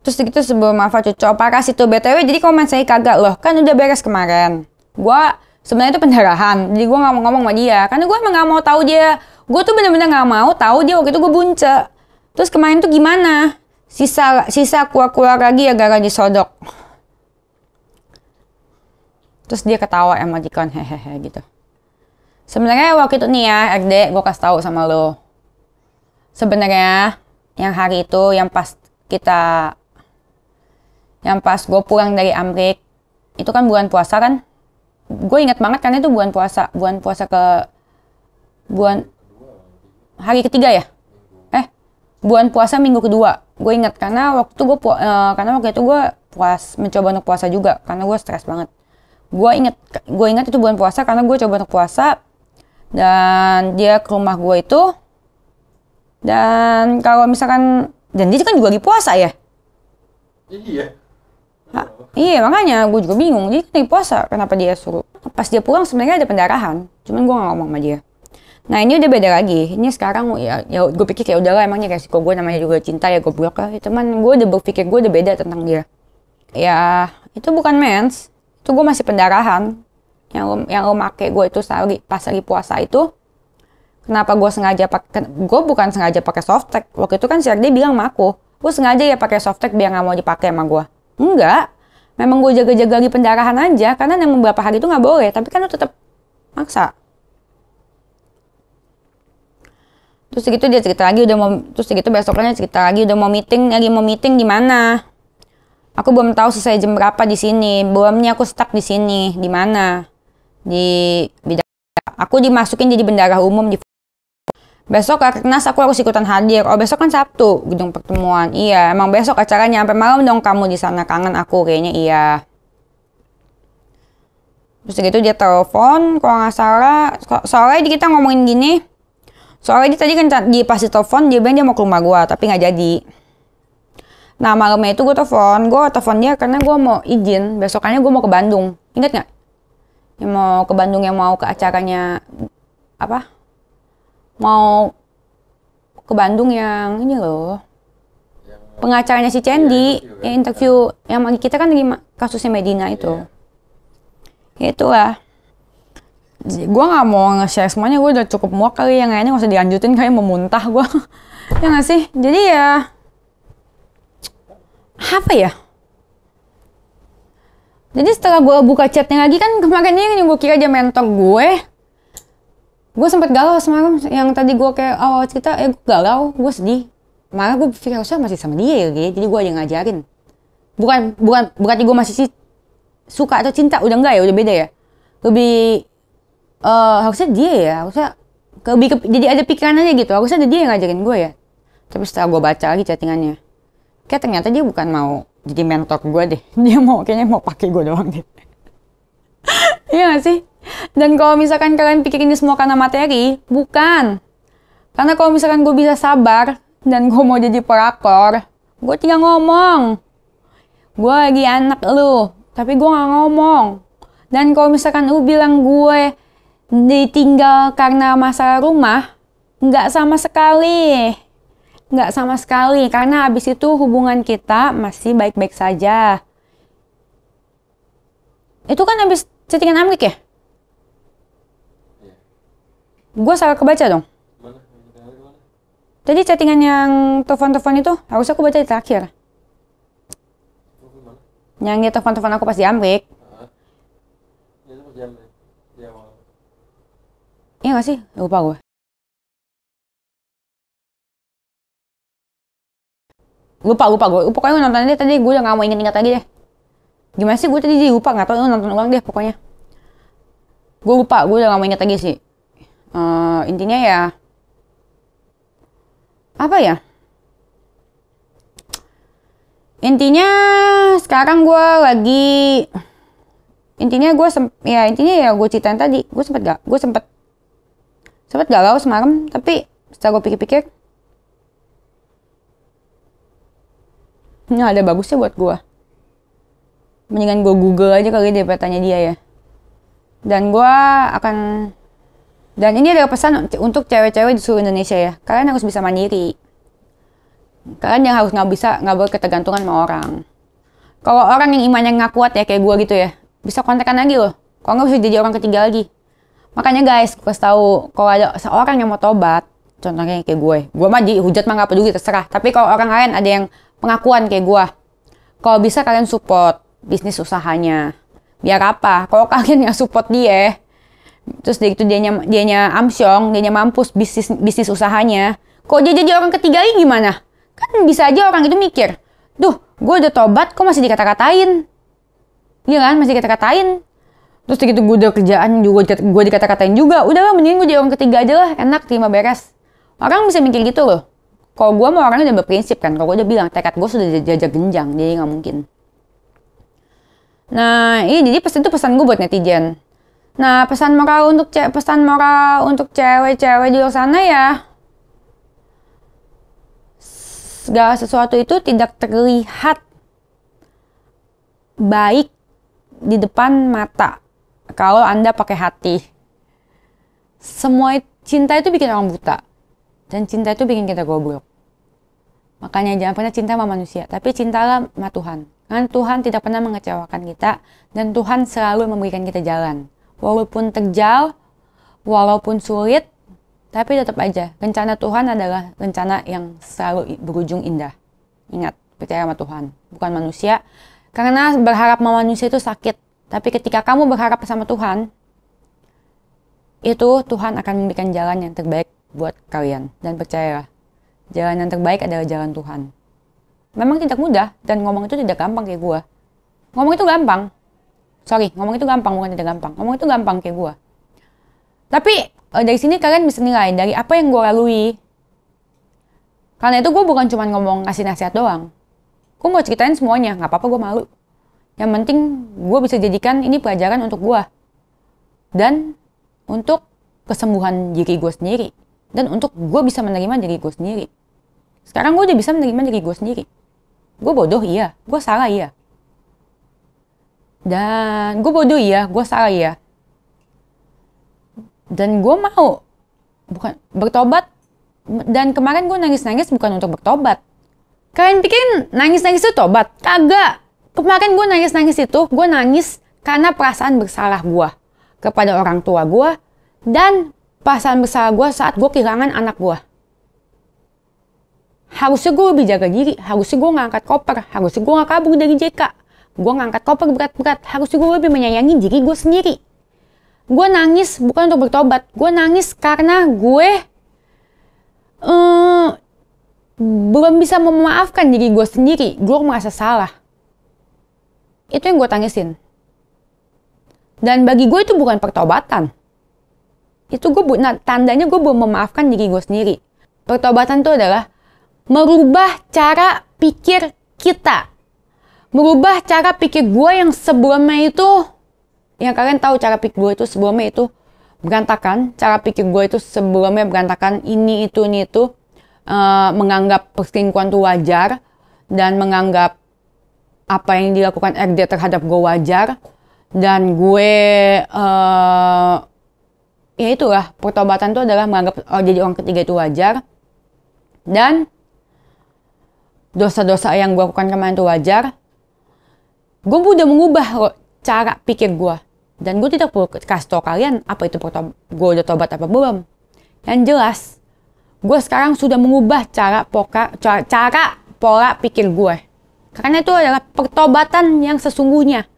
Terus gitu sebelum Alfa cocok parah situ BTW, jadi komen saya kagak loh, kan udah beres kemarin. Gua sebenarnya itu pendarahan, jadi gue nggak mau ngomong sama dia, karena gue emang nggak mau tahu dia. Gue tuh bener-bener nggak mau tahu dia waktu itu gue bunce. Terus kemarin tuh gimana? Sisa keluar lagi ya gara disodok. Terus dia ketawa emoticon hehehe gitu. Sebenarnya waktu itu nih ya, RD, gue kasih tahu sama lo. Sebenarnya yang hari itu yang pas gue pulang dari Amrik, itu kan bulan puasa kan? Gue ingat banget karena itu bulan puasa hari ketiga ya? Bulan puasa minggu kedua. Gue ingat karena waktu itu gue mencoba untuk puasa juga karena gue stres banget. Gue ingat itu bulan puasa karena gue coba untuk puasa dan dia ke rumah gue itu. Dan kalau misalkan, dan dia kan juga lagi puasa ya? Iya. Iya, makanya gue juga bingung. Dia kan lagi puasa, kenapa dia suruh? Pas dia pulang sebenarnya ada pendarahan, cuman gue gak ngomong sama dia. Nah ini udah beda lagi. Ini sekarang ya gue pikir kayak udahlah, emangnya resiko gue namanya juga cinta ya gue blok lah. Cuman gue udah berpikir gue udah beda tentang dia. Ya itu bukan mens, itu gue masih pendarahan. Yang lo make gue itu pas lagi puasa itu. Kenapa gue bukan sengaja pakai softtek. Waktu itu kan si RD bilang sama aku, gue sengaja ya pakai softtek biar nggak mau dipakai sama gue. Enggak, memang gue jaga-jaga di pendarahan aja, karena yang beberapa hari itu nggak boleh, tapi kan lu tetap maksa. Terus segitu dia cerita lagi terus segitu besoknya cerita lagi udah mau meeting di mana? Aku belum tahu selesai jam berapa di sini, belumnya aku stuck di sini, di mana? Di bidang. Aku dimasukin jadi bendara umum di. Besok Rakernas aku harus ikutan hadir. Oh besok kan Sabtu gedung pertemuan. Iya emang besok acaranya sampai malam dong kamu di sana, kangen aku kayaknya. Iya. Terus gitu dia telepon kalau nggak salah. Soalnya kita ngomongin gini. Soalnya dia tadi kan pas telepon dia bilang dia mau ke rumah gue tapi nggak jadi. Nah malamnya itu gue telepon dia karena gue mau izin besokannya gue mau ke Bandung. Ingat nggak? yang mau ke Bandung, yang mau ke acaranya apa? Mau ke Bandung yang ini loh. Pengacaranya si Candy, yang interview yang kita kan lagi kasusnya Medina itu. Ya itulah. Gue nggak mau nge-share semuanya, gue udah cukup muak kali, yang kayaknya nggak usah dilanjutin, kayak mau muntah gue. Ya nggak sih? Jadi ya apa ya? Jadi setelah gue buka chatnya lagi, kan kemarin ini yang gue kira dia mentor gue sempet galau semalam. Yang tadi gue kayak awal cerita, gue galau, gue sedih. Malah gue pikir harusnya masih sama dia ya, jadi gue aja ngajarin. Bukan gue masih suka atau cinta, udah enggak ya, udah beda ya. Lebih harusnya dia ya, harusnya jadi ada pikiran aja gitu, harusnya ada dia yang ngajarin gue ya. Tapi setelah gue baca lagi chattingannya, kayak ternyata dia bukan mau jadi mentor gue deh, dia kayaknya mau pakai gue doang deh. Iya gak sih? Dan kalau misalkan kalian pikir ini semua karena materi, bukan. Karena kalau misalkan gue bisa sabar dan gue mau jadi pelakor, gue tinggal ngomong. Gue lagi anak lu, tapi gue gak ngomong. Dan kalau misalkan lu bilang gue ditinggal karena masalah rumah, nggak sama sekali. Nggak sama sekali, karena habis itu hubungan kita masih baik-baik saja. Itu kan habis chattingan Amrik ya? Gue salah kebaca dong. Tadi chattingan yang telepon-telepon itu, harusnya aku baca di terakhir. Yang dia telepon-telepon aku pas di Amrik. Iya gak sih? Lupa gue. Lupa gue. Pokoknya gue nonton dia tadi, gue udah gak mau inget-inget lagi deh. Gimana sih, gue tadi lupa, gak tau lu nonton ulang deh pokoknya. Gue lupa, gue udah gak mau inget lagi sih. Intinya ya, apa ya? Intinya sekarang gue lagi, intinya gue ceritain tadi, gue sempet galau semalam, tapi setelah gue pikir-pikir, ini ada bagusnya buat gue. Mendingan gue Google aja kali daripada tanya dia ya. Dan gue akan, dan ini adalah pesan untuk cewek-cewek di seluruh Indonesia ya. Kalian harus bisa mandiri. Kalian yang harus nggak berketergantungan sama orang. Kalau orang yang imannya nggak kuat ya kayak gue gitu ya, bisa kontekan lagi loh. Kalau nggak bisa jadi orang ketiga lagi. Makanya guys, gue kasih tahu kalau ada seorang yang mau tobat, contohnya kayak gue mah dihujat mah nggak peduli, terserah. Tapi kalau orang lain ada yang pengakuan kayak gue, kalau bisa kalian support bisnis usahanya. Biar apa? Kalau kalian nggak support dia, terus dia itu dianya amsyong, dianya mampus bisnis usahanya. Kok dia jadi orang ketiga lagi gimana? Kan bisa aja orang itu mikir, duh, gue udah tobat, kok masih dikata-katain? Iya kan, masih dikata-katain. Terus gitu gue udah kerjaan juga, gue dikata-katain juga. Udah lah, mending gue jadi orang ketiga aja lah, enak, terima beres. Orang bisa mikir gitu loh. Kalau gue mau orangnya udah berprinsip kan, kalau gue udah bilang tekad gue sudah jajak genjang, jadi nggak mungkin. Nah, ini jadi pesan gue buat netizen. Nah, pesan moral untuk cewek-cewek di luar sana ya, segala sesuatu itu tidak terlihat baik di depan mata kalau Anda pakai hati. Semua cinta itu bikin orang buta, dan cinta itu bikin kita goblok. Makanya jangan pernah cinta sama manusia, tapi cintalah sama Tuhan. Karena Tuhan tidak pernah mengecewakan kita, dan Tuhan selalu memberikan kita jalan. Walaupun terjal, walaupun sulit, tapi tetap aja, rencana Tuhan adalah rencana yang selalu berujung indah. Ingat, percaya sama Tuhan, bukan manusia. Karena berharap sama manusia itu sakit. Tapi ketika kamu berharap sama Tuhan, itu Tuhan akan memberikan jalan yang terbaik buat kalian. Dan percayalah, jalan yang terbaik adalah jalan Tuhan. Memang tidak mudah, dan ngomong itu tidak gampang kayak gue. Ngomong itu gampang. Ngomong itu gampang, bukan tidak gampang. Ngomong itu gampang kayak gue. Tapi dari sini kalian bisa nilai dari apa yang gue lalui. Karena itu gue bukan cuma ngomong ngasih nasihat doang. Gue mau ceritain semuanya, gak apa-apa gue malu. Yang penting gue bisa jadikan ini pelajaran untuk gue. Dan untuk kesembuhan diri gue sendiri. Dan untuk gue bisa menerima diri gue sendiri. Sekarang gue udah bisa menerima diri gue sendiri. Gue bodoh iya, gue salah iya. Dan gue bodoh iya, gue salah iya. Dan gue mau bukan bertobat. Dan kemarin gue nangis-nangis bukan untuk bertobat. Kalian pikir nangis-nangis itu tobat? Kagak. Kemarin gue nangis-nangis itu, gue nangis karena perasaan bersalah gue kepada orang tua gue dan perasaan bersalah gue saat gue kehilangan anak gue. Harusnya gue lebih jaga diri, harusnya gue ngangkat koper, harusnya gue gak kabur dari JK. Gue ngangkat koper berat-berat, harusnya gue lebih menyayangi diri gue sendiri. Gue nangis bukan untuk bertobat, gue nangis karena gue belum bisa memaafkan diri gue sendiri. Gue merasa salah. Itu yang gue tangisin. Dan bagi gue itu bukan pertobatan. Itu tandanya gue belum memaafkan diri gue sendiri. Pertobatan itu adalah merubah cara pikir kita. Merubah cara pikir gue yang sebelumnya itu, yang kalian tahu cara pikir gue itu sebelumnya itu berantakan. Cara pikir gue itu sebelumnya berantakan, ini itu. Menganggap perselingkuhan itu wajar. Dan menganggap apa yang dilakukan RD terhadap gue wajar. Dan gue, ya itulah, pertobatan itu adalah menganggap jadi orang ketiga itu wajar. Dan dosa-dosa yang gue lakukan kemarin itu wajar. Gue udah mengubah cara pikir gue. Dan gue tidak perlu kasih tau kalian apa itu gue udah tobat apa belum. Yang jelas, gue sekarang sudah mengubah cara pola pikir gue. Karena itu adalah pertobatan yang sesungguhnya.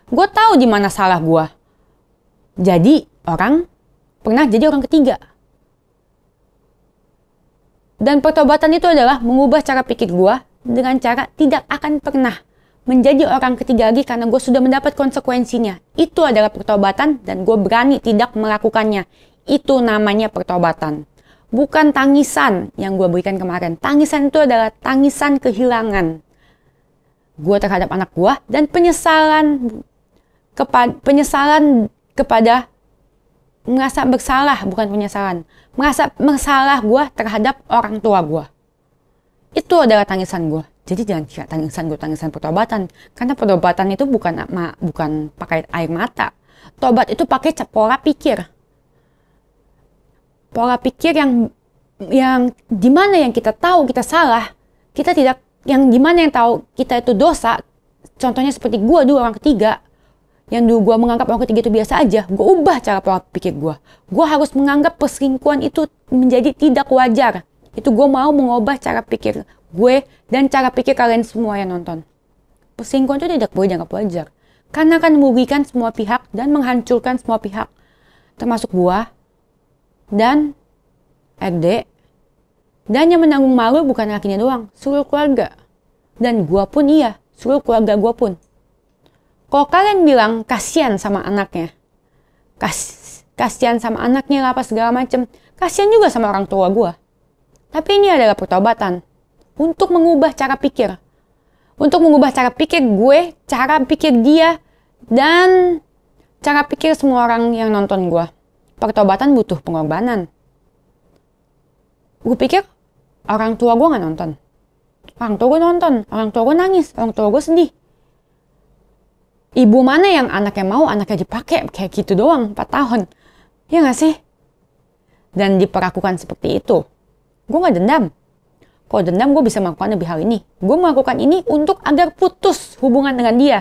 Gue tahu di mana salah gue. Jadi pernah jadi orang ketiga. Dan pertobatan itu adalah mengubah cara pikir gue dengan cara tidak akan pernah menjadi orang ketiga lagi karena gue sudah mendapat konsekuensinya. Itu adalah pertobatan dan gue berani tidak melakukannya. Itu namanya pertobatan. Bukan tangisan yang gue berikan kemarin. Tangisan itu adalah tangisan kehilangan gue terhadap anak gue dan penyesalan kepada merasa bersalah, bukan penyesalan. Merasa bersalah gue terhadap orang tua gue. Itu adalah tangisan gue. Jadi jangan kira tangisan pertobatan. Karena pertobatan itu bukan pakai air mata. Tobat itu pakai pola pikir. Pola pikir yang dimana yang kita tahu kita salah, kita tidak, yang dimana yang tahu kita itu dosa. Contohnya seperti gue dulu orang ketiga. Yang dulu gue menganggap orang ketiga itu biasa aja. Gue ubah cara pola pikir gue. Gue harus menganggap perselingkuhan itu menjadi tidak wajar. Itu gue mau mengubah cara pikir gue dan cara pikir kalian semua yang nonton. Perselingkuhan itu tidak boleh dianggap wajar. Karena akan merugikan semua pihak dan menghancurkan semua pihak. Termasuk gue dan RD. Dan yang menanggung malu bukan lakinya doang, seluruh keluarga. Dan gue pun iya, seluruh keluarga gue pun. Kalau kalian bilang kasihan sama anaknya, kasihan sama anaknya apa segala macem, kasihan juga sama orang tua gue. Tapi ini adalah pertobatan untuk mengubah cara pikir, untuk mengubah cara pikir gue, cara pikir dia, dan cara pikir semua orang yang nonton gue. Pertobatan butuh pengorbanan. Gue pikir orang tua gue nggak nonton, orang tua gue nonton, orang tua gue nangis, orang tua gue sedih. Ibu mana yang anaknya mau anaknya dipakai kayak gitu doang 4 tahun. Ya gak sih? Dan diperlakukan seperti itu. Gue gak dendam. Kalau dendam gue bisa melakukan lebih hal ini. Gue melakukan ini untuk agar putus hubungan dengan dia.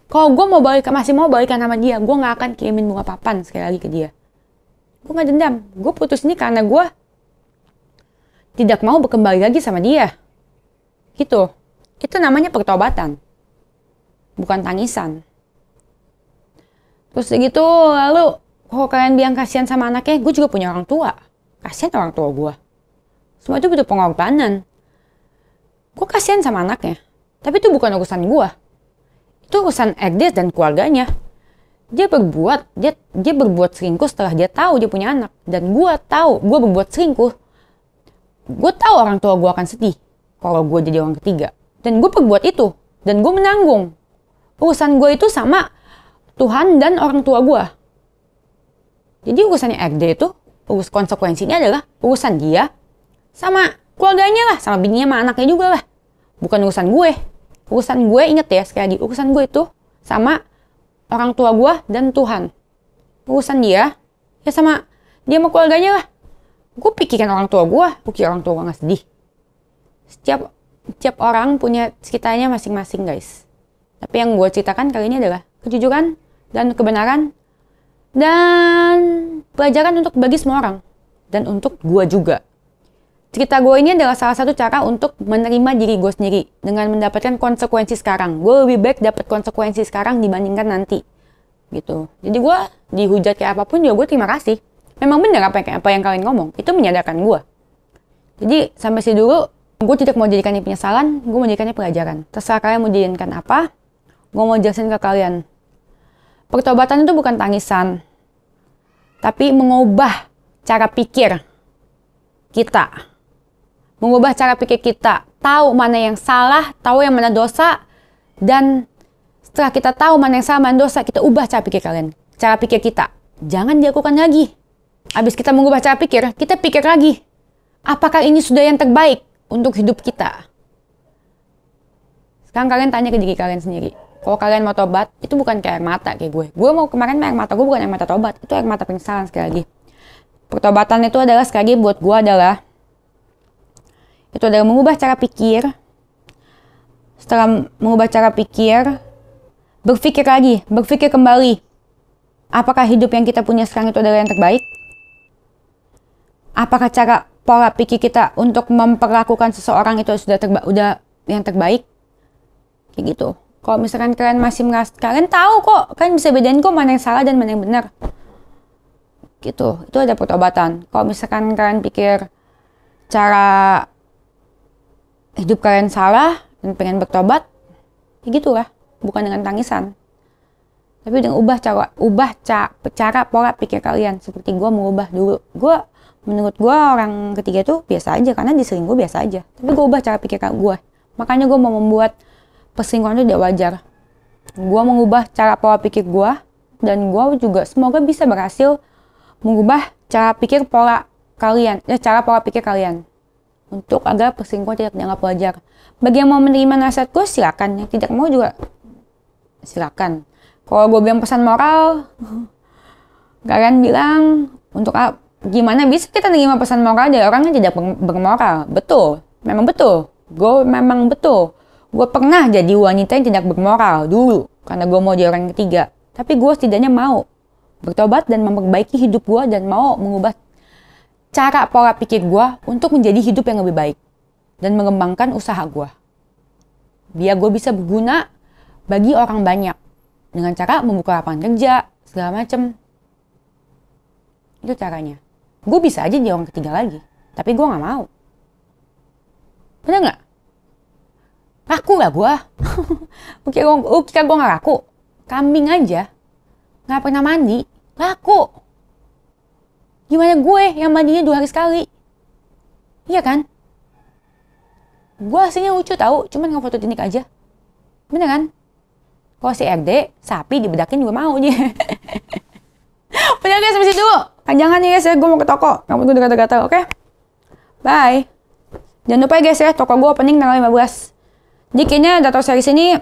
Kalau gue masih mau balikan sama dia, gue gak akan kirimin bunga papan sekali lagi ke dia. Gue gak dendam. Gue putus ini karena gue tidak mau kembali lagi sama dia. Gitu. Itu namanya pertobatan. Bukan tangisan. Terus gitu, lalu kalau kalian bilang kasihan sama anaknya, gue juga punya orang tua. Kasihan orang tua gue. Semua itu butuh pengorbanan. Gue kasihan sama anaknya. Tapi itu bukan urusan gue. Itu urusan RD dan keluarganya. Dia berbuat selingkuh setelah dia tahu dia punya anak. Dan gue tahu, gue berbuat selingkuh. Gue tahu orang tua gue akan sedih kalau gue jadi orang ketiga. Dan gue berbuat itu. Dan gue menanggung. Urusan gue itu sama Tuhan dan orang tua gue. Jadi urusannya RD itu, konsekuensinya adalah urusan dia sama keluarganya lah, sama bininya sama anaknya juga lah. Bukan urusan gue. Urusan gue, inget ya sekali lagi, urusan gue itu sama orang tua gue dan Tuhan. Urusan dia, ya sama Dia sama keluarganya lah. Gue pikirin orang tua gue pikir orang tua gue gak sedih. Setiap orang punya ceritanya masing-masing guys. Tapi yang gue ceritakan kali ini adalah kejujuran dan kebenaran dan pelajaran untuk bagi semua orang dan untuk gue juga. Cerita gue ini adalah salah satu cara untuk menerima diri gue sendiri dengan mendapatkan konsekuensi sekarang. Gue lebih baik dapat konsekuensi sekarang dibandingkan nanti gitu. Jadi gue dihujat kayak apapun juga gue terima kasih. Memang benar apa yang kalian ngomong, itu menyadarkan gue. Jadi sampai sini dulu, gue tidak mau jadikan ini penyesalan, gue mau jadikannya pelajaran. Terserah kalian mau jadikan apa, gue mau jelasin ke kalian. Pertobatan itu bukan tangisan, tapi mengubah cara pikir kita. Mengubah cara pikir kita, tahu mana yang salah, tahu yang mana dosa, dan setelah kita tahu mana yang salah, mana dosa, kita ubah cara pikir kalian. Cara pikir kita, jangan dilakukan lagi. Habis kita mengubah cara pikir, kita pikir lagi. Apakah ini sudah yang terbaik untuk hidup kita? Sekarang kalian tanya ke diri kalian sendiri. Kalau kalian mau tobat, itu bukan kayak air mata kayak gue. Gue mau kemarin air mata, gue bukan air mata tobat. Itu air mata penyesalan sekali lagi. Pertobatan itu adalah sekali lagi buat gue adalah mengubah cara pikir. Setelah mengubah cara pikir, berpikir lagi, berpikir kembali. Apakah hidup yang kita punya sekarang itu adalah yang terbaik? Apakah cara pola pikir kita untuk memperlakukan seseorang itu udah yang terbaik? Kayak gitu. Kalau misalkan kalian masih merasa, kalian tahu kok, kalian bisa bedain kok mana yang salah dan mana yang benar. Gitu. Itu ada pertobatan. Kalau misalkan kalian pikir cara hidup kalian salah dan pengen bertobat, ya gitulah. Bukan dengan tangisan. Tapi dengan ubah cara pola pikir kalian. Seperti gue mengubah dulu. Menurut gue orang ketiga itu biasa aja. Karena diselingkuh biasa aja. Tapi gue ubah cara pikir gue. Makanya gue mau membuat perselingkuhan itu tidak wajar. Gue mengubah cara pola pikir gue. Dan gue juga semoga bisa berhasil mengubah cara pola pikir kalian. Untuk agar perselingkuhan tidak dianggap wajar. Bagi yang mau menerima nasihat gue silakan. Yang tidak mau juga silakan. Kalau gue bilang pesan moral, kalian bilang untuk gimana bisa kita nerima pesan moral dari orang yang tidak bermoral? Betul, memang betul. Gue pernah jadi wanita yang tidak bermoral dulu karena gue mau jadi orang ketiga. Tapi gue setidaknya mau bertobat dan memperbaiki hidup gue dan mau mengubah cara pola pikir gue untuk menjadi hidup yang lebih baik dan mengembangkan usaha gue. Biar gue bisa berguna bagi orang banyak. Dengan cara membuka lapangan kerja, segala macem. Itu caranya. Gue bisa aja jadi orang ketiga lagi. Tapi gue gak mau. Bener gak? Laku gak gue? Kira gue gak laku? Kambing aja. Gak pernah mandi. Laku. Gimana gue yang mandinya 2 hari sekali? Iya kan? Gue aslinya lucu tau. Cuman gak foto tinik aja. Bener kan? Kalau si RD, sapi dibedakin juga mau dia. Udah guys, sampai situ dulu. Jangan nih guys ya, gue mau ke toko. Rambut gue udah gatal-gatal, oke? Bye. Jangan lupa ya guys ya, toko gue opening tanggal 15. Jadi kayaknya data series ini,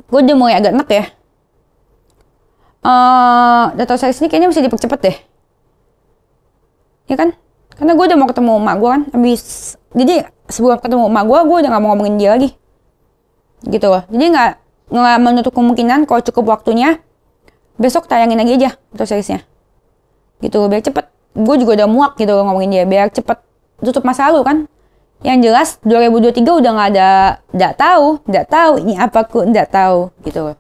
gue udah mulai agak enak ya. Data series ini kayaknya bisa dipercepat deh. Ya kan? Karena gue udah mau ketemu emak gue kan. Jadi sebelum ketemu emak gue udah gak mau ngomongin dia lagi. Gitu loh. Jadi nggak menutup kemungkinan kalau cukup waktunya besok tayangin lagi aja atau seriesnya gitu biar cepet. Gue juga udah muak gitu ngomongin dia biar cepet tutup masa lalu kan. Yang jelas 2023 udah nggak ada nggak tahu ini apa ku nggak tahu gitu.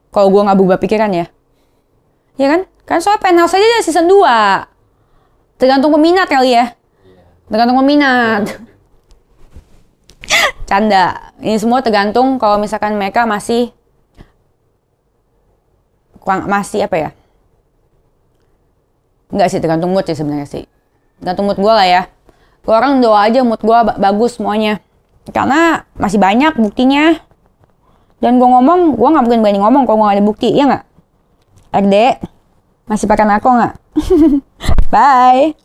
Kalau gue nggak berubah pikiran ya kan soal penhouse aja dari season 2 tergantung peminat kali ya. Tergantung peminat. Canda. Ini semua tergantung kalau misalkan mereka masih apa ya? Enggak sih, tergantung mood sih sebenarnya sih. Tergantung mood gue lah ya. Gue orang doa aja mood gue bagus semuanya. Karena masih banyak buktinya. Dan gue ngomong, gue nggak mungkin berani ngomong kalau nggak ada bukti, ya nggak? RD, masih pakai narko nggak? Bye.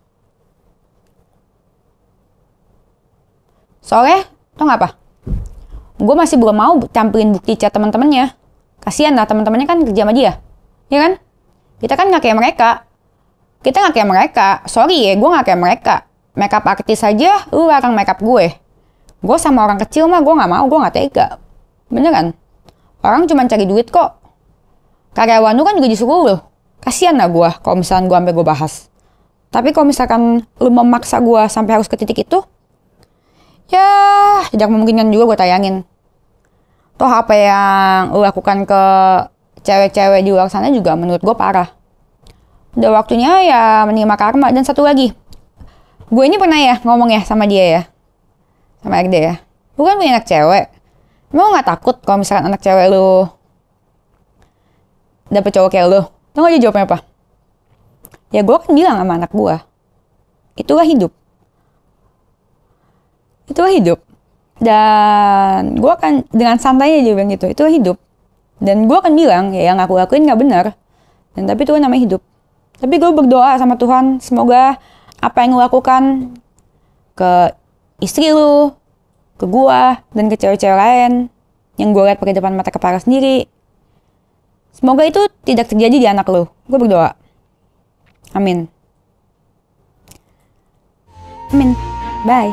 Soalnya tau gak apa? Gue masih belum mau campurin bukti chat teman-temannya. Kasian lah teman-temannya kan kerja sama dia. Ya kan? Kita kan gak kayak mereka. Kita nggak kayak mereka. Sorry ya, gue nggak kayak mereka. Makeup artis aja, lu larang makeup gue. Gue sama orang kecil mah gue nggak mau, gue nggak tega. Beneran. Orang cuma cari duit kok. Karyawan lu kan juga disuruh lu. Kasian lah gue kalau misalkan gue sampai gue bahas. Tapi kalau misalkan lu memaksa gue sampai harus ke titik itu, ya tidak memungkinkan juga gue tayangin. Toh apa yang lu lakukan ke cewek-cewek di luar sana juga menurut gue parah. Udah waktunya ya menerima karma. Dan satu lagi, gue ini pernah ya ngomong ya sama dia ya, sama RD ya, lu kan punya anak cewek, emang gak takut kalau misalkan anak cewek lu dapet cowok kayak lu? Tau gak dia jawabnya apa? Ya gue kan bilang sama anak gue, itulah hidup. Itulah hidup. Dan gue akan dengan santainya dia bilang gitu, itulah hidup. Dan gue akan bilang, ya yang aku lakuin gak benar. Dan tapi itu kan namanya hidup. Tapi gue berdoa sama Tuhan, semoga apa yang lu lakukan ke istri lu, ke gue, dan ke cewek-cewek lain yang gue lihat pakai depan mata kepala sendiri, semoga itu tidak terjadi di anak lu. Gue berdoa. Amin. Amin. Bye.